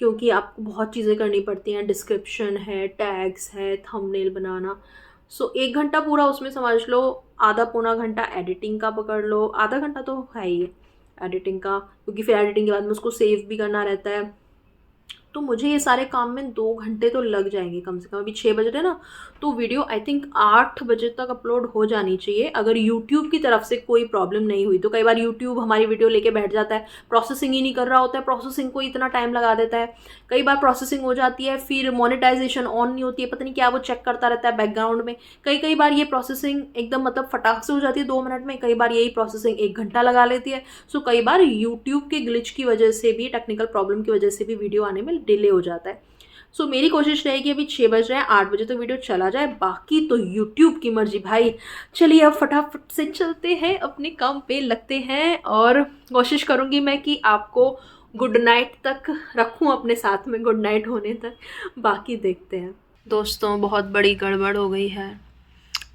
क्योंकि आपको बहुत चीज़ें करनी पड़ती हैं, डिस्क्रिप्शन है, टैग्स है, थंबनेल बनाना। सो 1 घंटा पूरा उसमें समझ लो, आधा पौना घंटा एडिटिंग का पकड़ लो, आधा घंटा तो है ही है एडिटिंग का, क्योंकि फिर एडिटिंग के बाद में उसको सेव भी करना रहता है। तो मुझे ये सारे काम में 2 घंटे तो लग जाएँगे कम से कम। अभी 6 बज रहे हैं ना, तो वीडियो आई थिंक 8 बजे तक अपलोड हो जानी चाहिए, अगर यूट्यूब की तरफ से कोई प्रॉब्लम नहीं हुई तो। कई बार यूट्यूब हमारी वीडियो लेके बैठ जाता है, प्रोसेसिंग ही नहीं कर रहा होता है, प्रोसेसिंग को इतना टाइम लगा देता है। कई बार प्रोसेसिंग हो जाती है, फिर मोनेटाइज़ेशन ऑन नहीं होती है, पता नहीं क्या वो चेक करता रहता है बैकग्राउंड में। कई बार ये प्रोसेसिंग एकदम मतलब फटाक से हो जाती है 2 मिनट में, कई बार यही प्रोसेसिंग 1 घंटा लगा लेती है। सो कई बार यूट्यूब के ग्लिच की वजह से भी, टेक्निकल प्रॉब्लम की वजह से भी वीडियो आने में डिले हो जाता है। सो मेरी कोशिश रहेगी अभी 6 बज रहे हैं, 8 बजे तक वीडियो चला जाए, बाकी तो यूट्यूब की मर्जी भाई। चलिए अब फटाफट से चलते हैं, अपने काम पे लगते हैं और कोशिश करूँगी मैं कि आपको गुड नाइट तक रखूँ अपने साथ में, गुड नाइट होने तक, बाकी देखते हैं। दोस्तों बहुत बड़ी गड़बड़ हो गई है,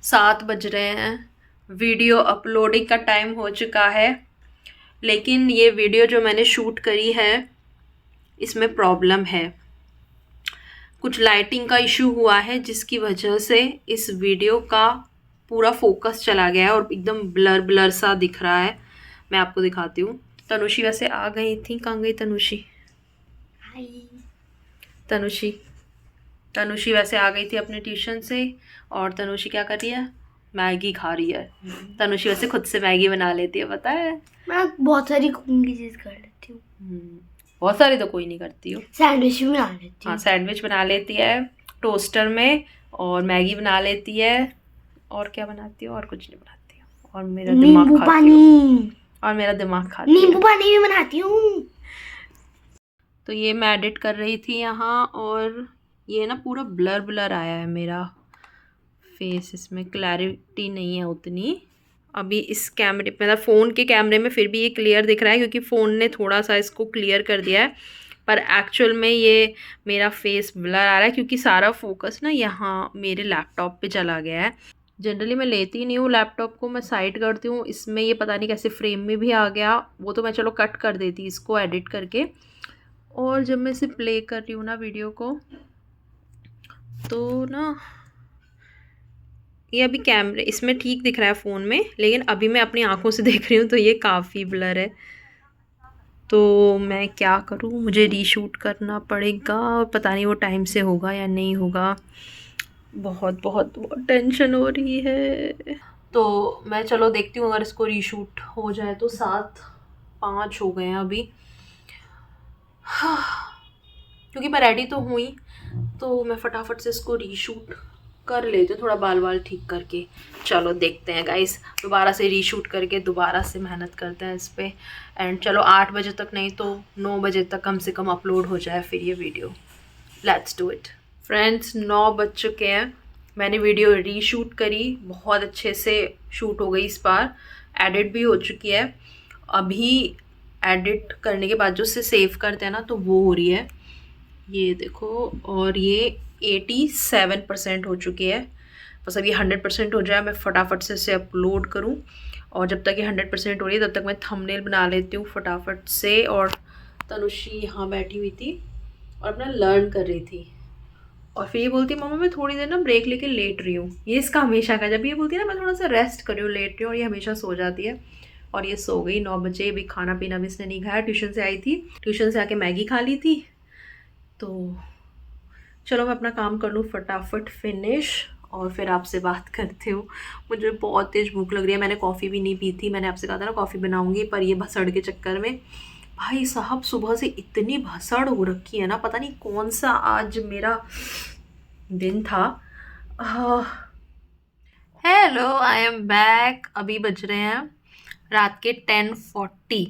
7 बज रहे हैं, वीडियो अपलोडिंग का टाइम हो चुका है, लेकिन ये वीडियो जो मैंने शूट करी है इसमें प्रॉब्लम है। कुछ लाइटिंग का इशू हुआ है जिसकी वजह से इस वीडियो का पूरा फोकस चला गया है और एकदम ब्लर ब्लर सा दिख रहा है। मैं आपको दिखाती हूँ। तनुषी वैसे आ गई थी, कहाँ गई तनुषी? तनुषी तनुषी वैसे आ गई थी अपने ट्यूशन से, और तनुषी क्या कर रही है? मैगी खा रही है। तनुषी वैसे खुद से मैगी बना लेती है, पता है?
मैं बहुत सारी कुकिंग की चीज कर लेती हूँ।
बहुत सारी तो कोई नहीं करती हो।
सैंडविच भी बना लेती हूँ।
हाँ, सैंडविच बना लेती है टोस्टर में, और मैगी बना लेती है, और क्या बनाती हो? और कुछ नहीं बनाती हो। और मेरा दिमाग खाती हो, और मेरा दिमाग खाती है।
नींबू पानी भी बनाती हूँ।
तो ये मैं एडिट कर रही थी यहाँ, और ये ना पूरा ब्लर ब्लर आया है मेरा फेस, इसमें क्लैरिटी नहीं है उतनी। अभी इस कैमरे मतलब फ़ोन के कैमरे में फिर भी ये क्लियर दिख रहा है क्योंकि फ़ोन ने थोड़ा सा इसको क्लियर कर दिया है, पर एक्चुअल में ये मेरा फेस ब्लर आ रहा है क्योंकि सारा फोकस ना यहाँ मेरे लैपटॉप पे चला गया है। जनरली मैं लेती ही नहीं हूँ लैपटॉप को, मैं साइड करती हूँ। इसमें ये पता नहीं कैसे फ्रेम में भी आ गया, वो तो मैं चलो कट कर देती इसको एडिट करके। और जब मैं इसे प्ले कर रही हूँ ना वीडियो को, तो ना ये अभी कैमरे इसमें ठीक दिख रहा है फ़ोन में, लेकिन अभी मैं अपनी आँखों से देख रही हूँ तो ये काफ़ी ब्लर है। तो मैं क्या करूँ, मुझे रीशूट करना पड़ेगा, और पता नहीं वो टाइम से होगा या नहीं होगा। बहुत बहुत बहुत टेंशन हो रही है। तो मैं चलो देखती हूँ, अगर इसको रीशूट हो जाए तो 7:05 हो गए हैं अभी। क्योंकि मैं रेडी तो हुई, तो मैं फटाफट से इसको रीशूट कर लेती हूँ, थोड़ा बाल बाल ठीक करके। चलो देखते हैं गाइस, दोबारा से रीशूट करके दोबारा से मेहनत करते हैं इस पर। एंड चलो 8 बजे तक नहीं तो 9 बजे तक कम से कम अपलोड हो जाए फिर ये video. Let's do it. Friends 9 बज चुके हैं, मैंने वीडियो रीशूट करी, बहुत अच्छे से शूट हो गई इस बार, एडिट भी हो चुकी है। अभी एडिट करने के बाद जो उसे सेव करते हैं ना, तो वो हो रही है, ये देखो। और ये 87% हो चुकी है। बस अब ये 100% हो जाए, मैं फटाफट से इसे अपलोड करूँ। और जब तक ये 100% हो रही है तब तक मैं थंबनेल बना लेती हूँ फटाफट से। और तनुश्री यहाँ बैठी हुई थी और अपना लर्न कर रही थी, और फिर ये बोलती मम्मा मैं थोड़ी देर ना ब्रेक लेके लेट रही हूँ। ये इसका हमेशा का, जब ये बोलती है ना मैं थोड़ा सा रेस्ट कर रही हूँ, लेट रही हूँ, और ये हमेशा सो जाती है। और ये सो गई 9 बजे। भी खाना पीना भी इसने नहीं खाया, ट्यूशन से आई थी, ट्यूशन से आके मैगी खा ली थी। तो चलो मैं अपना काम कर लूँ फटाफट फिनिश, और फिर आपसे बात करती हूँ। मुझे बहुत तेज़ भूख लग रही है, मैंने कॉफ़ी भी नहीं पी थी, मैंने आपसे कहा था ना कॉफ़ी बनाऊँगी, पर ये भसड़ के चक्कर में भाई साहब सुबह से इतनी भसड़ हो रखी है ना, पता नहीं कौन सा आज मेरा दिन था। Hello, I am back. अभी बज रहे हैं रात के 10:40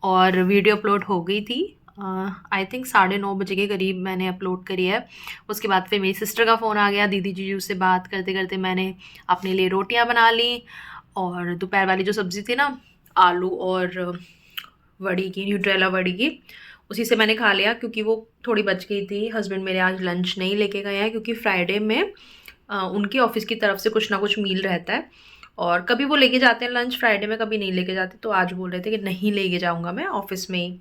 और वीडियो अपलोड हो गई थी। आई थिंक 9:30 के करीब मैंने अपलोड करी है। उसके बाद फिर मेरी सिस्टर का फ़ोन आ गया, दीदी जीजू से बात करते करते मैंने अपने लिए रोटियां बना ली। और दोपहर वाली जो सब्ज़ी थी ना, आलू और वड़ी की, न्यूट्रेला वड़ी की, उसी से मैंने खा लिया क्योंकि वो थोड़ी बच गई थी। हस्बैंड मेरे आज लंच नहीं लेके गए हैं क्योंकि फ्राइडे में उनके ऑफिस की तरफ से कुछ ना कुछ मील रहता है, और कभी वो लेके जाते हैं लंच फ्राइडे में, कभी नहीं लेके जाते। तो आज बोल रहे थे कि नहीं लेके जाऊंगा, मैं ऑफिस में ही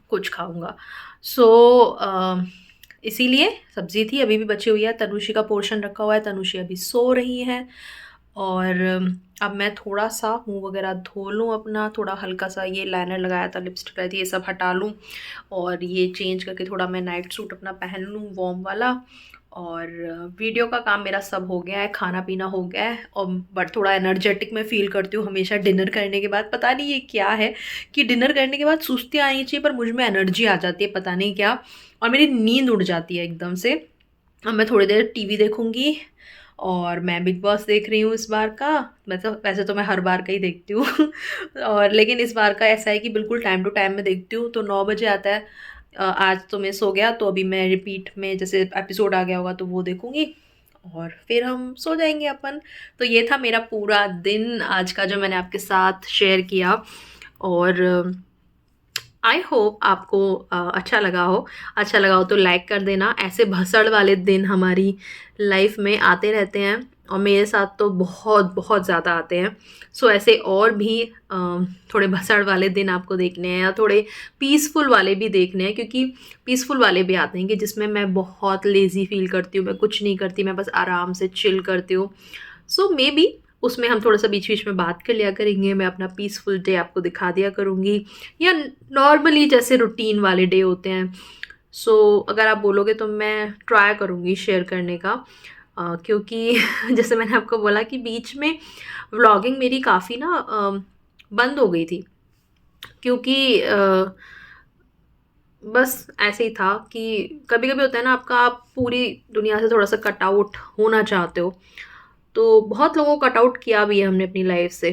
कुछ खाऊंगा। सो इसीलिए सब्जी थी, अभी भी बची हुई है। तनुषी का पोर्शन रखा हुआ है, तनुषी अभी सो रही है। और अब मैं थोड़ा सा मुंह वगैरह धो लूँ अपना, थोड़ा हल्का सा ये लाइनर लगाया था, लिपस्टिक लगाई थी, ये सब हटा लूँ, और ये चेंज करके थोड़ा मैं नाइट सूट अपना पहन लूँ वार्म वाला। और वीडियो का काम मेरा सब हो गया है, खाना पीना हो गया है, और बट थोड़ा एनर्जेटिक मैं फील करती हूँ हमेशा डिनर करने के बाद। पता नहीं ये क्या है कि डिनर करने के बाद सुस्ती आनी चाहिए पर मुझ में एनर्जी आ जाती है, पता नहीं क्या, और मेरी नींद उड़ जाती है एकदम से। अब मैं थोड़ी देर टीवी देखूंगी, और मैं बिग बॉस देख रही हूँ इस बार का। मैं तो वैसे तो मैं हर बार का ही देखती हूँ और लेकिन इस बार का ऐसा है कि बिल्कुल टाइम टू टाइम में देखती हूँ, तो 9 बजे आता है। आज तो मैं सो गया, तो अभी मैं रिपीट में जैसे एपिसोड आ गया होगा तो वो देखूंगी, और फिर हम सो जाएंगे अपन। तो ये था मेरा पूरा दिन आज का जो मैंने आपके साथ शेयर किया। और आई होप आपको अच्छा लगा हो। अच्छा लगा हो तो लाइक कर देना। ऐसे भसड़ वाले दिन हमारी लाइफ में आते रहते हैं, और मेरे साथ तो बहुत बहुत ज़्यादा आते हैं। सो ऐसे और भी थोड़े भसड़ वाले दिन आपको देखने हैं, या थोड़े पीसफुल वाले भी देखने हैं, क्योंकि पीसफुल वाले भी आते हैं कि जिसमें मैं बहुत लेज़ी फील करती हूँ, मैं कुछ नहीं करती, मैं बस आराम से चिल करती हूँ। सो मे बी उसमें हम थोड़ा सा बीच बीच में बात कर लिया करेंगे, मैं अपना पीसफुल डे आपको दिखा दिया करूँगी, या नॉर्मली जैसे रूटीन वाले डे होते हैं। सो अगर आप बोलोगे तो मैं ट्राई करूँगी शेयर करने का, क्योंकि जैसे मैंने आपको बोला कि बीच में व्लॉगिंग मेरी काफ़ी ना बंद हो गई थी, क्योंकि बस ऐसे ही था कि कभी कभी होता है ना आपका, आप पूरी दुनिया से थोड़ा सा कट आउट होना चाहते हो। तो बहुत लोगों को कट आउट किया भी है हमने अपनी लाइफ से,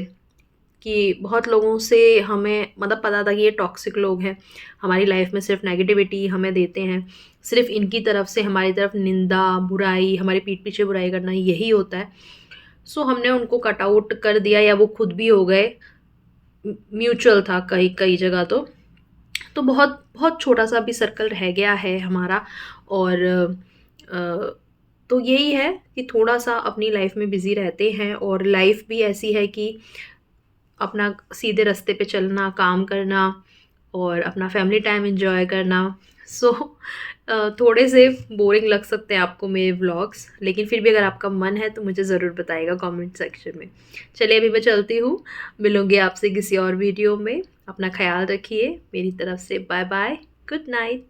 कि बहुत लोगों से हमें मतलब पता था कि ये टॉक्सिक लोग हैं, हमारी लाइफ में सिर्फ नेगेटिविटी हमें देते हैं, सिर्फ इनकी तरफ से हमारी तरफ निंदा बुराई, हमारे पीठ पीछे बुराई करना, यही होता है। सो हमने उनको कट आउट कर दिया, या वो खुद भी हो गए। म्यूचुअल था कई कई जगह तो बहुत बहुत छोटा सा भी सर्कल रह गया है हमारा। और तो यही है कि थोड़ा सा अपनी लाइफ में बिज़ी रहते हैं, और लाइफ भी ऐसी है कि अपना सीधे रास्ते पे चलना, काम करना, और अपना फैमिली टाइम एंजॉय करना। सो थोड़े से बोरिंग लग सकते हैं आपको मेरे व्लॉग्स, लेकिन फिर भी अगर आपका मन है तो मुझे ज़रूर बताइएगा कमेंट सेक्शन में। चलिए अभी मैं चलती हूँ, मिलूँगी आपसे किसी और वीडियो में। अपना ख्याल रखिए, मेरी तरफ से बाय बाय, गुड नाइट।